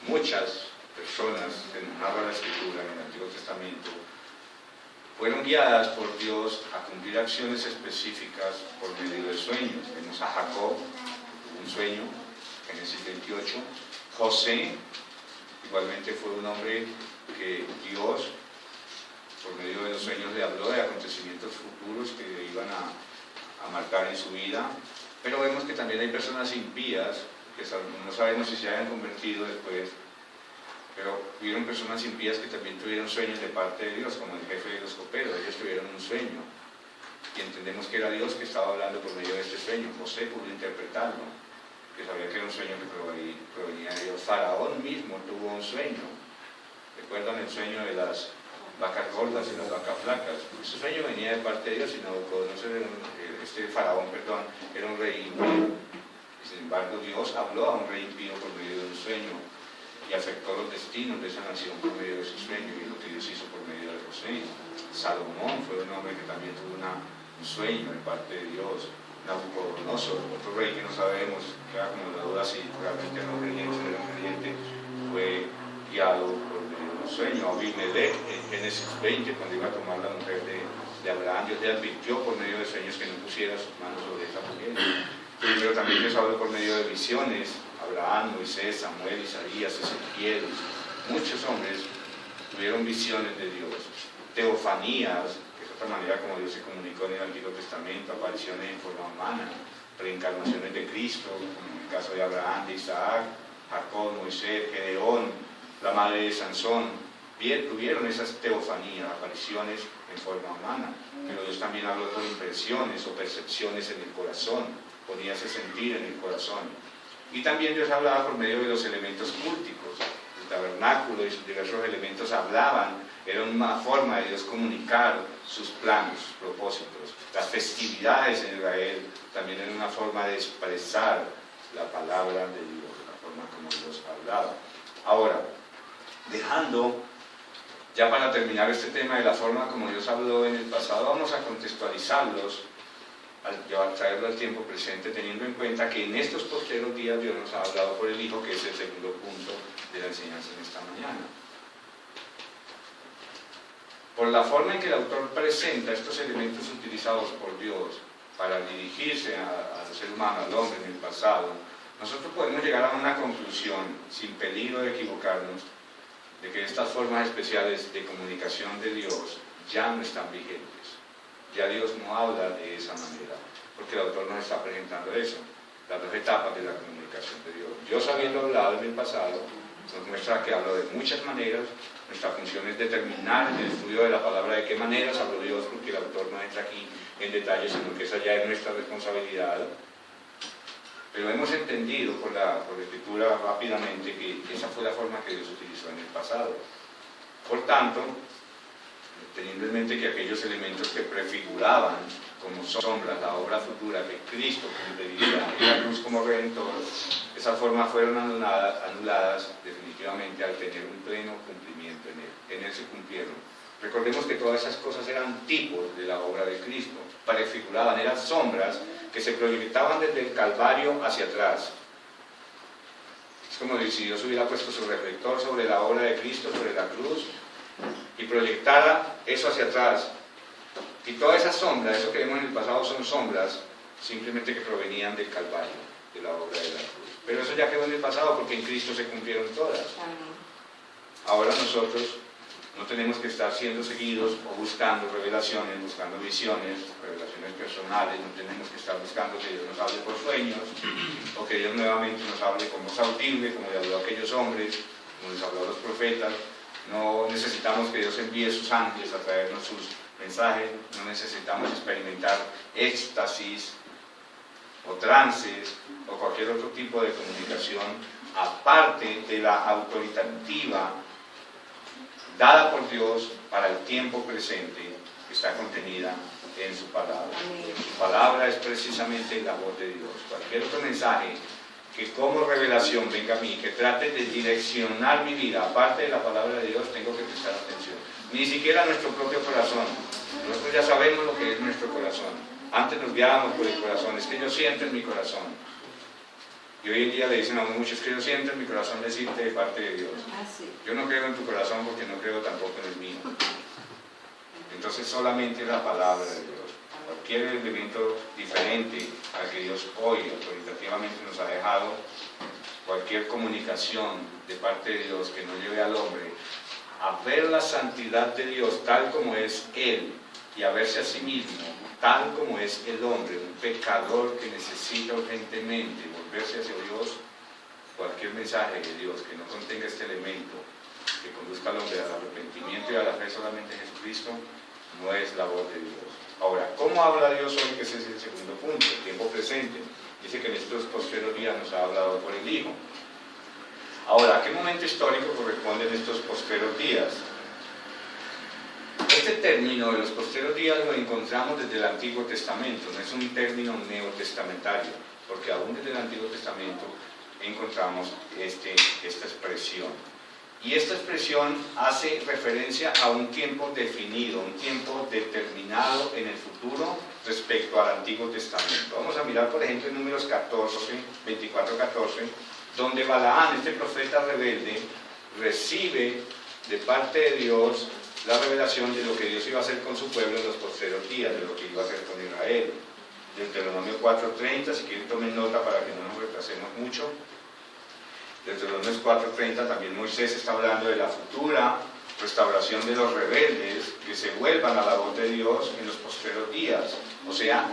Muchas personas que nos narra la Escritura en el Antiguo Testamento fueron guiadas por Dios a cumplir acciones específicas por medio de sueños. Vemos a Jacob, un sueño, Génesis 28. José, igualmente fue un hombre que Dios, por medio de los sueños, le habló de acontecimientos futuros que iban a marcar en su vida. Pero vemos que también hay personas impías, que no sabemos si se hayan convertido después, pero hubieron personas impías que también tuvieron sueños de parte de Dios, como el jefe de los coperos. Ellos tuvieron un sueño, y entendemos que era Dios que estaba hablando por medio de este sueño. José pudo interpretarlo, que sabía que era un sueño que provenía de Dios. Faraón mismo tuvo un sueño. ¿Recuerdan el sueño de las vacas gordas y las vacas flacas? Ese sueño venía de parte de Dios, y este faraón, era un rey impío. Sin embargo, Dios habló a un rey impío por medio de un sueño y afectó los destinos de esa nación por medio de ese sueño, y lo que Dios hizo por medio de José. Salomón fue un hombre que también tuvo un sueño de parte de Dios. Nabucodonosor, otro rey que no sabemos, queda como la duda si realmente era un creyente, fue guiado por medio de un sueño. Abimelech, en Génesis 20, cuando iba a tomar la mujer de Abraham, Dios le advirtió por medio de sueños que no pusiera sus manos sobre esa mujer. Pero también Dios habló por medio de visiones. Abraham, Moisés, Samuel, Isaías, Ezequiel, muchos hombres tuvieron visiones de Dios. Teofanías, que es otra manera como Dios se comunicó en el Antiguo Testamento, apariciones en forma humana, reencarnaciones de Cristo, como en el caso de Abraham, de Isaac, Jacob, Moisés, Gedeón, la madre de Sansón. Bien, tuvieron esas teofanías, apariciones en forma humana, pero Dios también habló por impresiones o percepciones en el corazón, ponía ese sentir en el corazón. Y también Dios hablaba por medio de los elementos cúlticos. El tabernáculo y sus diversos elementos hablaban, era una forma de Dios comunicar sus planos, sus propósitos. Las festividades en Israel también eran una forma de expresar la palabra de Dios, la forma como Dios hablaba. Ahora, dejando, ya para terminar este tema de la forma como Dios habló en el pasado, vamos a contextualizarlos, al traerlo al tiempo presente, teniendo en cuenta que en estos postreros días Dios nos ha hablado por el Hijo, que es el segundo punto de la enseñanza en esta mañana. Por por la forma en que el autor presenta estos elementos utilizados por Dios para dirigirse al ser humano, al hombre en el pasado, nosotros podemos llegar a una conclusión, sin peligro de equivocarnos, de que estas formas especiales de comunicación de Dios ya no están vigentes. Ya Dios no habla de esa manera, porque el autor nos está presentando eso, las dos etapas de la comunicación de Dios. Dios, habiendo hablado en el pasado, nos muestra que habló de muchas maneras. Nuestra función es determinar en el estudio de la palabra de qué maneras habló Dios, porque el autor no entra aquí en detalle, sino que esa ya es nuestra responsabilidad. Pero hemos entendido por la escritura rápidamente que esa fue la forma que Dios utilizó en el pasado. Por tanto, teniendo en mente que aquellos elementos que prefiguraban como sombras la obra futura que Cristo cumpliría en la cruz como Redentor, esas formas fueron anuladas definitivamente al tener un pleno cumplimiento en Él. En Él se cumplieron. Recordemos que todas esas cosas eran tipos de la obra de Cristo, prefiguraban, eran sombras que se proyectaban desde el Calvario hacia atrás. Es como si Dios hubiera puesto su reflector sobre la obra de Cristo, sobre la cruz, y proyectara eso hacia atrás. Y todas esas sombras, eso que vemos en el pasado, son sombras simplemente que provenían del Calvario, de la obra de la cruz. Pero eso ya quedó en el pasado porque en Cristo se cumplieron todas. Ahora nosotros no tenemos que estar siendo seguidos o buscando revelaciones, buscando visiones, revelaciones personales. No tenemos que estar buscando que Dios nos hable por sueños o que Dios nuevamente nos hable como es audible, como le habló a aquellos hombres, como les habló a los profetas. No necesitamos que Dios envíe sus ángeles a traernos sus mensajes, no necesitamos experimentar éxtasis o trances o cualquier otro tipo de comunicación aparte de la autoritativa dada por Dios para el tiempo presente, que está contenida en su palabra. Su palabra es precisamente la voz de Dios. Cualquier otro mensaje que como revelación venga a mí, que trate de direccionar mi vida, aparte de la palabra de Dios, tengo que prestar atención. Ni siquiera nuestro propio corazón. Nosotros ya sabemos lo que es nuestro corazón. Antes nos guiábamos por el corazón, es que yo siento en mi corazón. Y hoy en día le dicen a muchos que yo siento en mi corazón decirte de parte de Dios. Yo no creo en tu corazón porque no creo tampoco en el mío. Entonces solamente la palabra de Dios. Cualquier elemento diferente al que Dios hoy autoritativamente nos ha dejado, cualquier comunicación de parte de Dios que no lleve al hombre a ver la santidad de Dios tal como es Él y a verse a sí mismo tal como es el hombre, un pecador que necesita urgentemente volverse hacia Dios, cualquier mensaje de Dios que no contenga este elemento que conduzca al hombre al arrepentimiento y a la fe solamente en Jesucristo, no es la voz de Dios. Ahora, ¿cómo habla Dios hoy? Que ese es el segundo punto, el tiempo presente. Dice que en estos postreros días nos ha hablado por el Hijo. Ahora, ¿a qué momento histórico corresponden estos postreros días? Este término de los postreros días lo encontramos desde el Antiguo Testamento, no es un término neotestamentario, porque aún desde el Antiguo Testamento encontramos esta expresión. Y esta expresión hace referencia a un tiempo definido, un tiempo determinado en el futuro respecto al Antiguo Testamento. Vamos a mirar, por ejemplo, en Números 24-14, donde Balaán, este profeta rebelde, recibe de parte de Dios la revelación de lo que Dios iba a hacer con su pueblo en los postreros días, de lo que iba a hacer con Israel. Deuteronomio 4:30, si quieren tomen nota para que no nos retrasemos mucho. Deuteronomio 4:30 también Moisés está hablando de la futura restauración de los rebeldes que se vuelvan a la voz de Dios en los postreros días. O sea,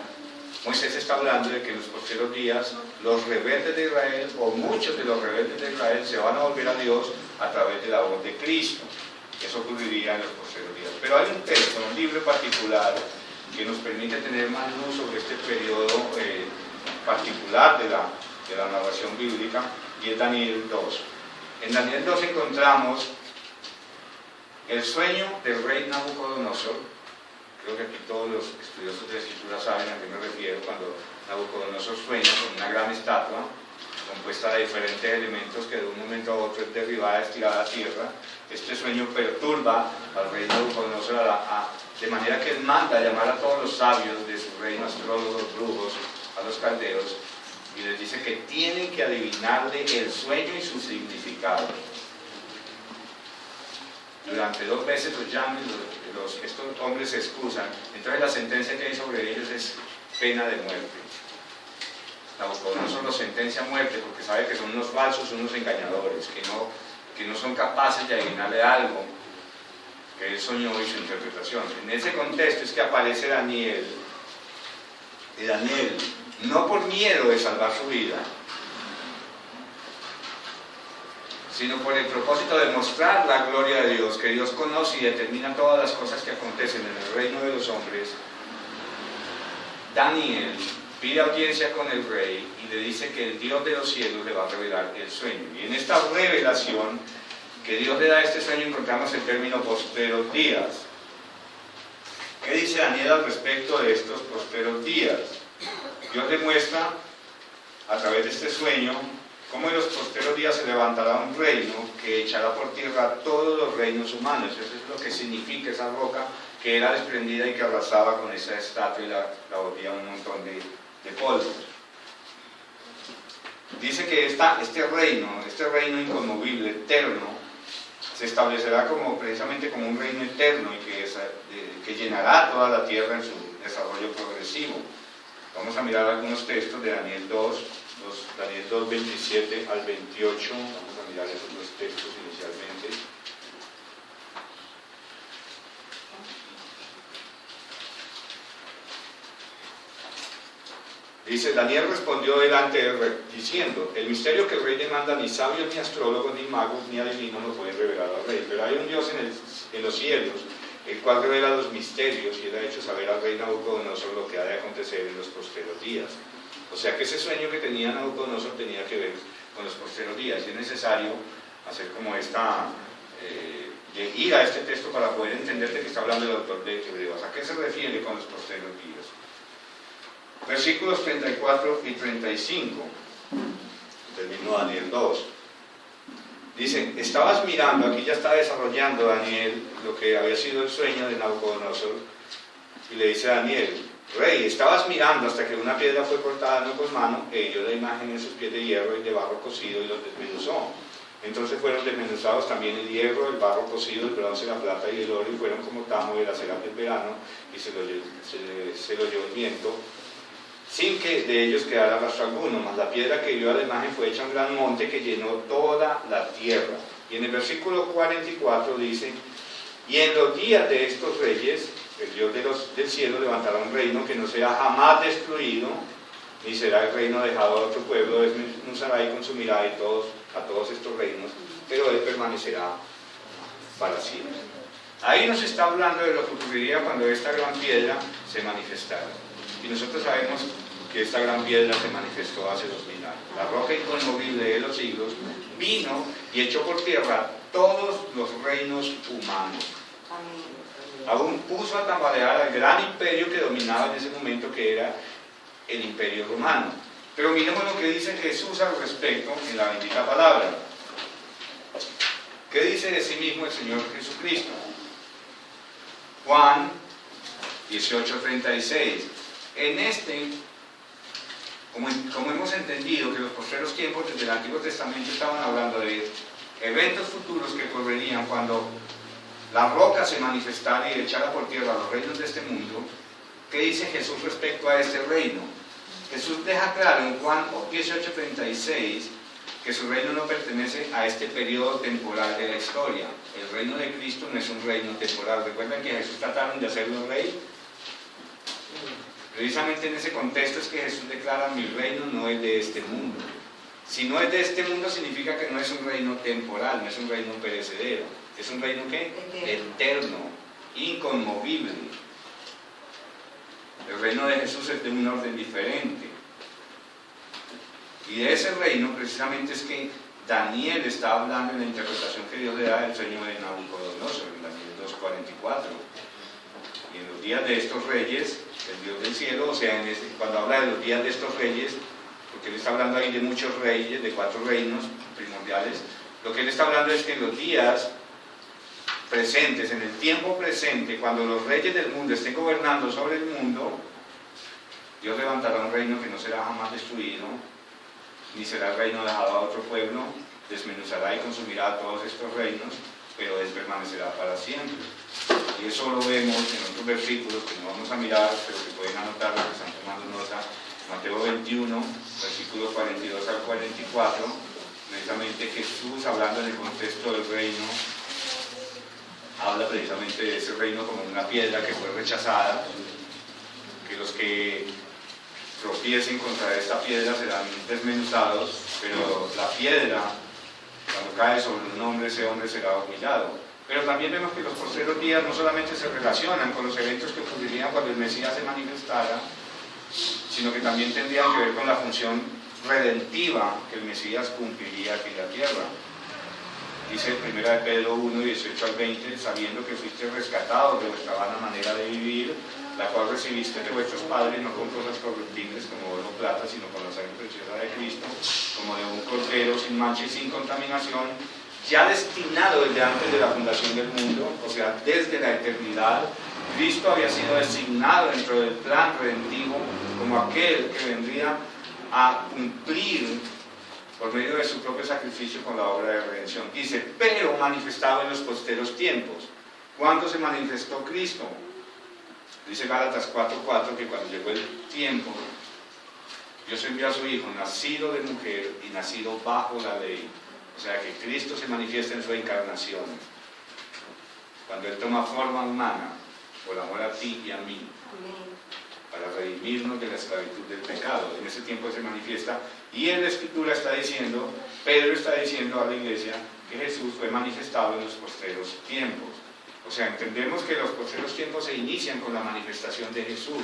Moisés está hablando de que en los postreros días los rebeldes de Israel, o muchos de los rebeldes de Israel, se van a volver a Dios a través de la voz de Cristo. Eso ocurriría en los postreros días. Pero hay un texto, un libro particular, que nos permite tener más luz sobre este periodo particular de la narración bíblica, y es Daniel 2. En Daniel 2 encontramos el sueño del rey Nabucodonosor. Creo que aquí todos los estudiosos de la Escritura saben a qué me refiero cuando Nabucodonosor sueña con una gran estatua compuesta de diferentes elementos que de un momento a otro es derribada, estirada a tierra. Este sueño perturba al rey Nabucodonosor de manera que él manda a llamar a todos los sabios de su reino, astrólogos, brujos, a los caldeos, y les dice que tienen que adivinarle el sueño y su significado. durante 2 veces los llaman, estos hombres se excusan, entonces la sentencia que hay sobre ellos es pena de muerte. Nabucodonosor los sentencia a muerte porque sabe que son unos falsos, unos engañadores, que no son capaces de adivinarle algo que él soñó y su interpretación. En ese contexto es que aparece Daniel, y Daniel, no por miedo de salvar su vida, sino por el propósito de mostrar la gloria de Dios, que Dios conoce y determina todas las cosas que acontecen en el reino de los hombres. Daniel pide audiencia con el rey y le dice que el Dios de los cielos le va a revelar el sueño. Y en esta revelación que Dios le da a este sueño encontramos el término posteros días. ¿Qué dice Daniel al respecto de estos posteros días? Dios le muestra a través de este sueño cómo en los posteros días se levantará un reino que echará por tierra todos los reinos humanos. Eso es lo que significa esa roca que era desprendida y que arrasaba con esa estatua y la volvía un montón de polvo. Dice que este reino inconmovible, eterno, se establecerá precisamente como un reino eterno y que llenará toda la tierra en su desarrollo progresivo. Vamos a mirar algunos textos de Daniel 2, Daniel 2, 27 al 28. Vamos a mirar esos dos textos inicialmente. Dice, Daniel respondió delante del rey, diciendo, el misterio que el rey demanda ni sabios, ni astrólogos, ni magos, ni adivinos lo pueden revelar al rey. Pero hay un Dios en los cielos, el cual revela los misterios, y él ha hecho saber al rey Nabucodonosor lo que ha de acontecer en los posteros días. O sea que ese sueño que tenía Nabucodonosor tenía que ver con los posteros días, y es necesario hacer como ir a este texto para poder entender de qué está hablando el autor de Hebreos. ¿A qué se refiere con los posteros días? Versículos 34 y 35 del mismo Daniel 2. Dice, estabas mirando, aquí ya está desarrollando Daniel lo que había sido el sueño de Nabucodonosor, y le dice a Daniel, rey, estabas mirando hasta que una piedra fue cortada no con mano, e hirió la imagen en sus pies de hierro y de barro cocido y los desmenuzó. Entonces fueron desmenuzados también el hierro, el barro cocido, el bronce, la plata y el oro, y fueron como tamo de la cera del verano, y se lo llevó el viento, sin que de ellos quedara rastro alguno, mas la piedra que dio a la imagen fue hecha un gran monte que llenó toda la tierra. Y en el versículo 44 dice, y en los días de estos reyes, el Dios del cielo levantará un reino que no será jamás destruido, ni será el reino dejado a otro pueblo, desmenuzará y consumirá a todos estos reinos, pero él permanecerá para siempre. Ahí nos está hablando de lo que ocurriría cuando esta gran piedra se manifestara. Y nosotros sabemos que esta gran piedra se manifestó hace 2000 años. La roca inconmovible de los siglos vino y echó por tierra todos los reinos humanos. Aún puso a tambalear al gran imperio que dominaba en ese momento, que era el imperio romano. Pero miremos lo que dice Jesús al respecto en la bendita palabra. ¿Qué dice de sí mismo el Señor Jesucristo? Juan 18:36. Como hemos entendido que los postreros tiempos desde el Antiguo Testamento estaban hablando de eventos futuros que ocurrirían cuando la roca se manifestara y echara por tierra los reinos de este mundo, ¿qué dice Jesús respecto a este reino? Jesús deja claro en Juan 18:36 que su reino no pertenece a este periodo temporal de la historia. El reino de Cristo no es un reino temporal. ¿Recuerdan que a Jesús trataron de hacerlo rey? Precisamente en ese contexto es que Jesús declara, mi reino no es de este mundo. Si no es de este mundo significa que no es un reino temporal, no es un reino perecedero. ¿Es un reino qué? Eterno, inconmovible. El reino de Jesús es de un orden diferente. Y de ese reino precisamente es que Daniel está hablando en la interpretación que Dios le da del sueño de Nabucodonosor, en Daniel 2:44. Y en los días de estos reyes, el Dios del cielo, o sea, cuando habla de los días de estos reyes, porque él está hablando ahí de muchos reyes, de 4 reinos primordiales, lo que él está hablando es que en los días presentes, en el tiempo presente, cuando los reyes del mundo estén gobernando sobre el mundo, Dios levantará un reino que no será jamás destruido, ni será el reino dejado a otro pueblo, desmenuzará y consumirá a todos estos reinos, pero Él permanecerá para siempre. Y eso lo vemos en otros versículos que no vamos a mirar, pero que pueden anotar los que están tomando nota. Mateo 21, versículos 42 al 44, precisamente Jesús, hablando en el contexto del reino, habla precisamente de ese reino como una piedra que fue rechazada, que los que tropiecen contra esta piedra serán desmenuzados, pero la piedra, cuando cae sobre un hombre, ese hombre será humillado. Pero también vemos que los postreros días no solamente se relacionan con los eventos que ocurrirían cuando el Mesías se manifestara, sino que también tendrían que ver con la función redentiva que el Mesías cumpliría aquí en la tierra. Dice 1 Pedro 1, 18 al 20, sabiendo que fuiste rescatados de vuestra vana manera de vivir, la cual recibiste de vuestros padres, no con cosas corruptibles como oro o plata, sino con la sangre preciosa de Cristo, como de un cordero sin mancha y sin contaminación, ya destinado desde antes de la fundación del mundo, o sea, desde la eternidad. Cristo había sido designado dentro del plan redentivo como aquel que vendría a cumplir por medio de su propio sacrificio con la obra de redención. Dice, pero manifestado en los posteros tiempos. ¿Cuándo se manifestó Cristo? Dice Gálatas 4:4 que cuando llegó el tiempo, Dios envió a su Hijo, nacido de mujer y nacido bajo la ley. O sea que Cristo se manifiesta en su encarnación. Cuando Él toma forma humana, por amor a ti y a mí, para redimirnos de la esclavitud del pecado. En ese tiempo se manifiesta, y en la Escritura está diciendo, Pedro está diciendo a la iglesia, que Jesús fue manifestado en los postreros tiempos. O sea, entendemos que los postreros tiempos se inician con la manifestación de Jesús.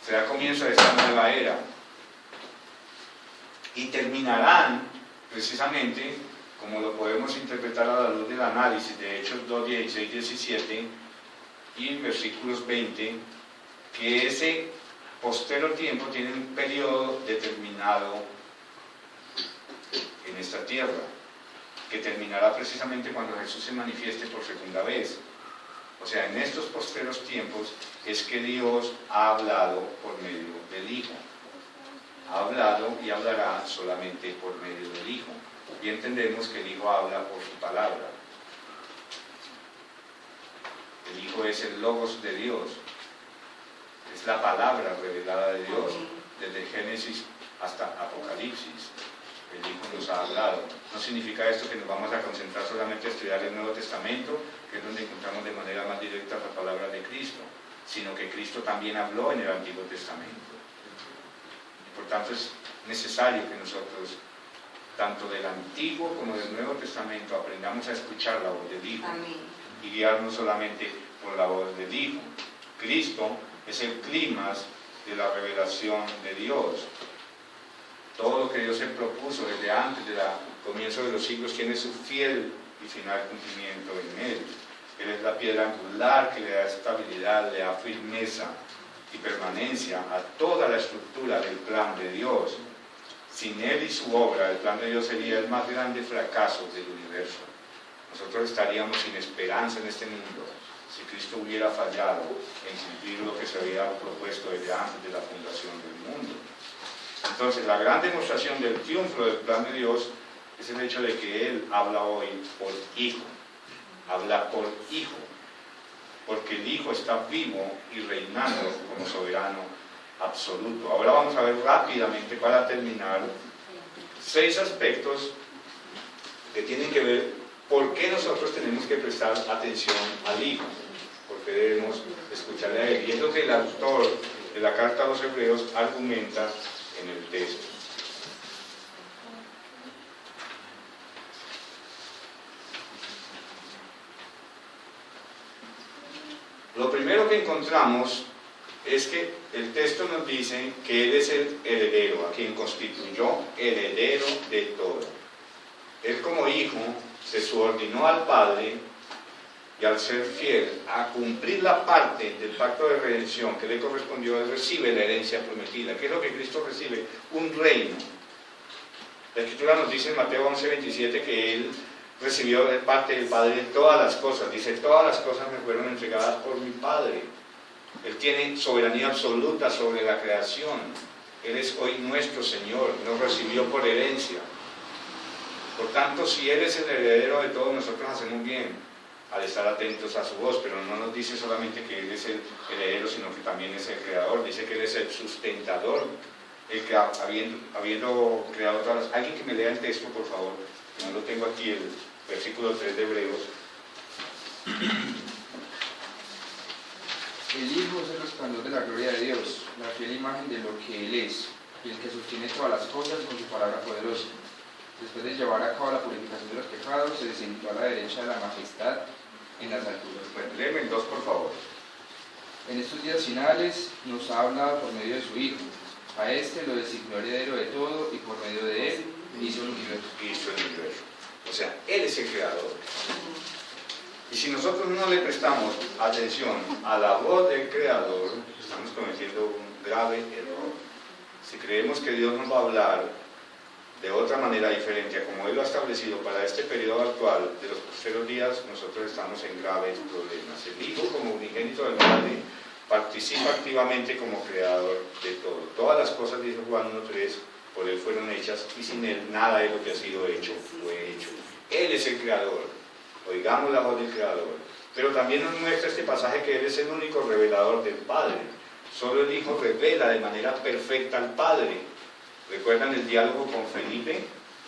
Será comienzo de esta nueva era. Y terminarán, precisamente, como lo podemos interpretar a la luz del análisis de Hechos 2, 16, 17 y versículos 20, que ese postero tiempo tiene un periodo determinado en esta tierra, que terminará precisamente cuando Jesús se manifieste por segunda vez. O sea, en estos posteros tiempos es que Dios ha hablado por medio del Hijo. Ha hablado y hablará solamente por medio del Hijo. Y entendemos que el Hijo habla por su palabra. El Hijo es el Logos de Dios. Es la palabra revelada de Dios, desde Génesis hasta Apocalipsis. El Hijo nos ha hablado. No significa esto que nos vamos a concentrar solamente a estudiar el Nuevo Testamento, que es donde encontramos de manera más directa la palabra de Cristo, sino que Cristo también habló en el Antiguo Testamento. Y por tanto es necesario que nosotros, tanto del Antiguo como del Nuevo Testamento, aprendamos a escuchar la voz del Hijo. Amén. Y guiarnos solamente por la voz del Hijo. Cristo es el clímax de la revelación de Dios. Todo lo que Dios se propuso desde antes del comienzo de los siglos tiene su fiel y final cumplimiento en Él. Él es la piedra angular que le da estabilidad, le da firmeza y permanencia a toda la estructura del plan de Dios. Sin Él y su obra, el plan de Dios sería el más grande fracaso del universo. Nosotros estaríamos sin esperanza en este mundo si Cristo hubiera fallado en cumplir lo que se había propuesto desde antes de la fundación del mundo. Entonces, la gran demostración del triunfo del plan de Dios es el hecho de que Él habla hoy por Hijo. Habla por Hijo, porque el Hijo está vivo y reinando como soberano absoluto. Ahora vamos a ver rápidamente, para terminar, 6 aspectos que tienen que ver por qué nosotros tenemos que prestar atención al Hijo, porque debemos escucharle a Él. Y es lo que el autor de la carta a los Hebreos argumenta en el texto. Lo primero que encontramos es que el texto nos dice que Él es el heredero, a quien constituyó heredero de todo. Él como Hijo se subordinó al Padre y al ser fiel a cumplir la parte del pacto de redención que le correspondió, Él recibe la herencia prometida. ¿Qué es lo que Cristo recibe? Un reino. La Escritura nos dice en Mateo 11:27 que Él recibió de parte del Padre todas las cosas. Dice, todas las cosas me fueron entregadas por mi Padre. Él tiene soberanía absoluta sobre la creación. Él es hoy nuestro Señor, nos recibió por herencia. Por tanto, si Él es el heredero de todo, nosotros hacemos bien al estar atentos a su voz, pero no nos dice solamente que Él es el heredero, sino que también es el creador. Dice que Él es el sustentador, el que habiendo creado todas las... Alguien que me lea el texto, por favor, que no lo tengo aquí, el versículo 3 de Hebreos. El Hijo es el resplandor de la gloria de Dios, la fiel imagen de lo que Él es, y el que sostiene todas las cosas con su palabra poderosa. Después de llevar a cabo la purificación de los pecados, se sentó a la derecha de la majestad en las alturas. Bueno, léeme el 2, por favor. En estos días finales nos ha hablado por medio de su Hijo. A este lo designó heredero de todo y por medio de Él hizo el universo. Hizo el universo. O sea, Él es el creador. Y si nosotros no le prestamos atención a la voz del creador, estamos cometiendo un grave error. Si creemos que Dios nos va a hablar de otra manera diferente a como Él lo ha establecido para este periodo actual de los terceros días, nosotros estamos en graves problemas. El Hijo, como unigénito del Padre, participa activamente como creador de todo. Todas las cosas, dice Juan 1:3, por Él fueron hechas, y sin Él nada de lo que ha sido hecho fue hecho. Él es el creador. Oigamos la voz del creador. Pero también nos muestra este pasaje que Él es el único revelador del Padre. Solo el Hijo revela de manera perfecta al Padre. ¿Recuerdan el diálogo con Felipe?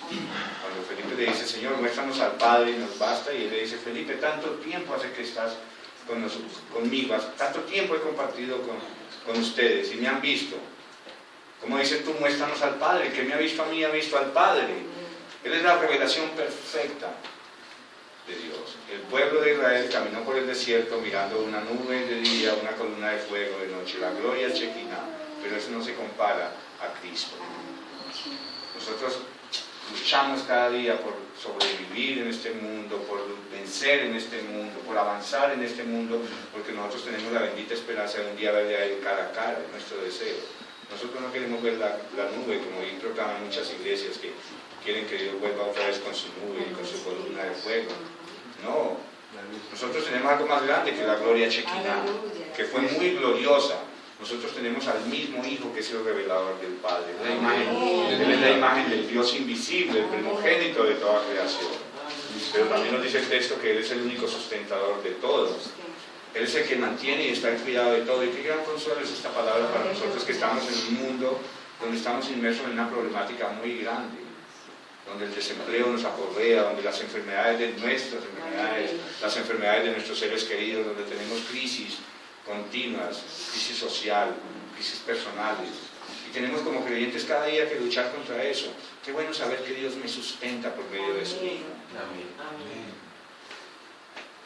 Cuando Felipe le dice, Señor, muéstranos al Padre y nos basta, y Él le dice, Felipe, tanto tiempo hace que estás conmigo, tanto tiempo he compartido con ustedes y me han visto. Como dices tú, muéstranos al Padre, el que me ha visto a mí ha visto al Padre. Él es la revelación perfecta de Dios. El pueblo de Israel caminó por el desierto mirando una nube de día, una columna de fuego de noche, la gloria Shekinah, pero eso no se compara a Cristo. Nosotros luchamos cada día por sobrevivir en este mundo, por vencer en este mundo, por avanzar en este mundo, porque nosotros tenemos la bendita esperanza de un día verle a Él cara a cara, es nuestro deseo. Nosotros no queremos ver la nube, como hoy proclaman muchas iglesias que quieren que Dios vuelva otra vez con su nube y con su columna de fuego. No, nosotros tenemos algo más grande que la gloria Shekinah, que fue muy gloriosa. Nosotros tenemos al mismo Hijo que es el revelador del Padre. Él es la imagen del Dios invisible, el primogénito de toda creación. Pero también nos dice el texto que Él es el único sustentador de todo. Él es el que mantiene y está en cuidado de todo. Y qué gran consuelo es esta palabra para nosotros que estamos en un mundo donde estamos inmersos en una problemática muy grande, donde el desempleo nos aporrea, donde las enfermedades de nuestras enfermedades, las enfermedades de nuestros seres queridos, donde tenemos crisis continuas, crisis social, crisis personales, y tenemos como creyentes cada día que luchar contra eso. Qué bueno saber que Dios me sustenta por medio de su Hijo.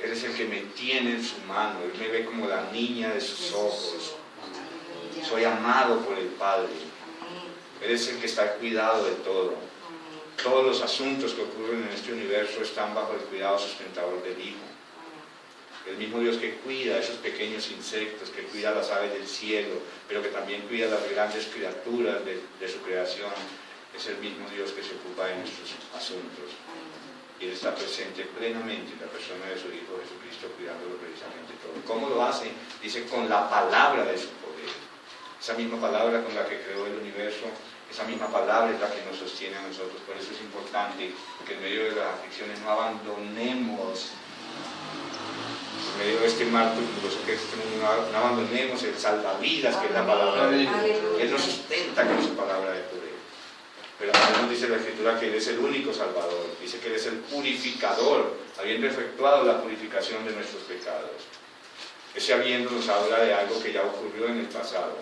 Él es el que me tiene en su mano, Él me ve como la niña de sus ojos. Soy amado por el Padre. Él es el que está al cuidado de todo. Todos los asuntos que ocurren en este universo están bajo el cuidado sustentador del Hijo. El mismo Dios que cuida a esos pequeños insectos, que cuida a las aves del cielo, pero que también cuida a las grandes criaturas de su creación, es el mismo Dios que se ocupa de nuestros asuntos. Y Él está presente plenamente en la persona de su Hijo Jesucristo, cuidándolo precisamente todo. ¿Cómo lo hace? Dice, con la palabra de su poder. Esa misma palabra con la que creó el universo, esa misma palabra es la que nos sostiene a nosotros. Por eso es importante que en medio de las aflicciones no abandonemos, en medio de este mar turbuloso que no abandonemos el salvavidas, que es la palabra de Dios. Él nos sustenta con su palabra de poder. Pero también nos dice la Escritura que Él es el único Salvador. Dice que Él es el purificador, habiendo efectuado la purificación de nuestros pecados. Ese habiendo nos habla de algo que ya ocurrió en el pasado.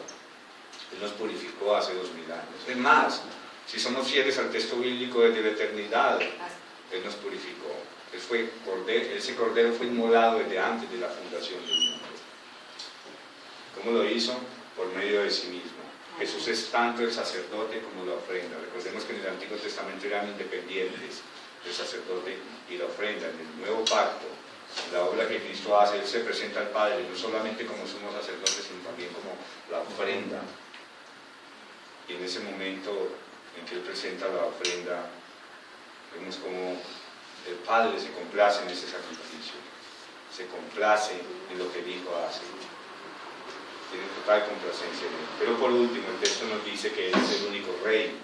Él nos purificó hace 2000 años. Es más, si somos fieles al texto bíblico desde la eternidad, Él nos purificó. Ese cordero fue inmolado desde antes de la fundación del mundo. ¿Cómo lo hizo? Por medio de sí mismo. Jesús es tanto el sacerdote como la ofrenda. Recordemos que en el Antiguo Testamento eran independientes el sacerdote y la ofrenda. En el Nuevo Pacto, la obra que Cristo hace, Él se presenta al Padre no solamente como sumo sacerdote, sino también como la ofrenda. Y en ese momento en que Él presenta la ofrenda, vemos como el Padre se complace en ese sacrificio, se complace en lo que el Hijo hace, tiene total complacencia en Él. Pero por último, el texto nos dice que Él es el único Rey,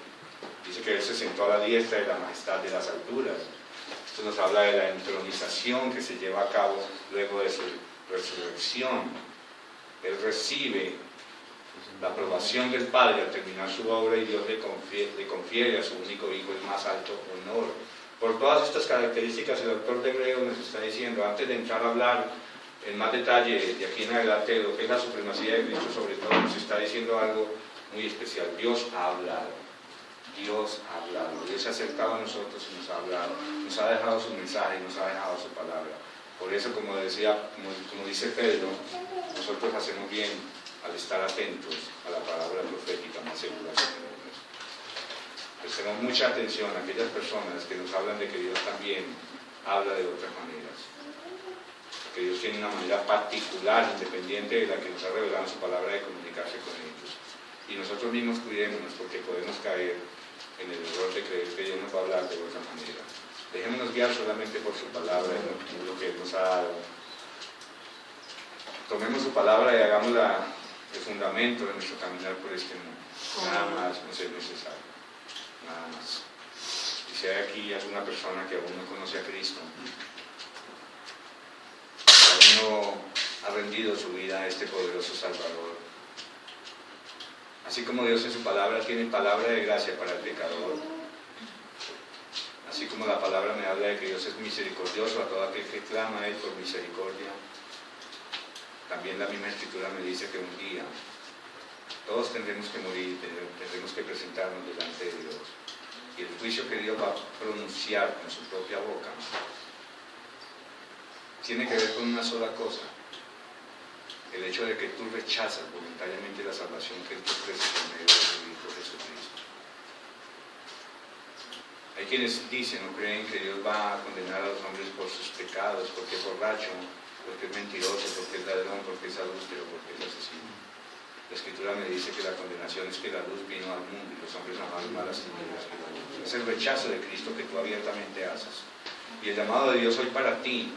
Dice que Él se sentó a la diestra de la majestad de las alturas. Esto nos habla de la entronización que se lleva a cabo luego de su resurrección. Él recibe la aprobación del Padre al terminar su obra y Dios le confiere a su único Hijo el más alto honor. Por todas estas características, el autor de Hebreos nos está diciendo, antes de entrar a hablar en más detalle de aquí en adelante de lo que es la supremacía de Cristo, sobre todo nos está diciendo algo muy especial. Dios ha hablado. Dios ha hablado. Dios se ha acercado a nosotros y nos ha hablado. Nos ha dejado su mensaje y nos ha dejado su palabra. Por eso, como dice Pedro, nosotros hacemos bien al estar atentos a la palabra profética más segura que tenemos. Prestemos mucha atención a aquellas personas que nos hablan de que Dios también habla de otras maneras. Que Dios tiene una manera particular, independiente de la que nos ha revelado en su palabra, de comunicarse con ellos. Y nosotros mismos cuidémonos, porque podemos caer en el error de creer que Dios nos va a hablar de otra manera. Dejémonos guiar solamente por su palabra y lo que Él nos ha dado. Tomemos su palabra y hagámosla el fundamento de nuestro caminar por este mundo. Nada más nos es necesario. Nada más. Y si hay aquí alguna persona que aún no conoce a Cristo, aún no ha rendido su vida a este poderoso Salvador, así como Dios en su palabra tiene palabra de gracia para el pecador, así como la palabra me habla de que Dios es misericordioso a todo aquel que clama a Él por misericordia, también la misma Escritura me dice que un día todos tendremos que morir, tendremos que presentarnos delante de Dios. Y el juicio que Dios va a pronunciar con su propia boca tiene que ver con una sola cosa: el hecho de que tú rechazas voluntariamente la salvación que Él te ofrece por medio de su Hijo Jesucristo. Hay quienes dicen o creen que Dios va a condenar a los hombres por sus pecados, porque es borracho, porque es mentiroso, porque es ladrón, porque es adúltero, porque es asesino. La Escritura me dice que la condenación es que la luz vino al mundo y los hombres amaron más las tinieblas que la luz. Es el rechazo de Cristo que tú abiertamente haces. Y el llamado de Dios hoy para ti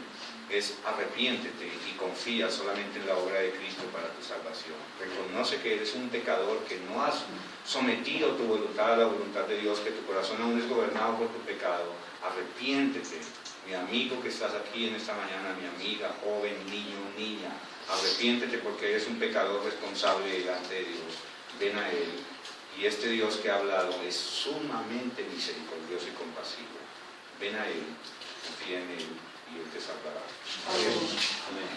es: arrepiéntete y confía solamente en la obra de Cristo para tu salvación. Reconoce que eres un pecador, que no has sometido tu voluntad a la voluntad de Dios, que tu corazón aún es gobernado por tu pecado. Arrepiéntete, mi amigo que estás aquí en esta mañana, mi amiga, joven, niño, niña. Arrepiéntete porque eres un pecador responsable delante de Dios. Ven a Él. Y este Dios que ha hablado es sumamente misericordioso y compasivo. Ven a Él, confía en Él y Él te salvará. Amén.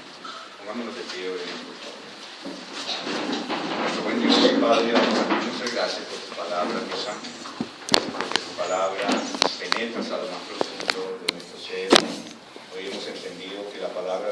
Pongámonos de pie, por favor. Nuestro buen Dios y Padre, muchas gracias por tu palabra, Dios santo. Porque tu palabra penetra hasta lo más profundo de nuestro ser. Hoy hemos entendido que la palabra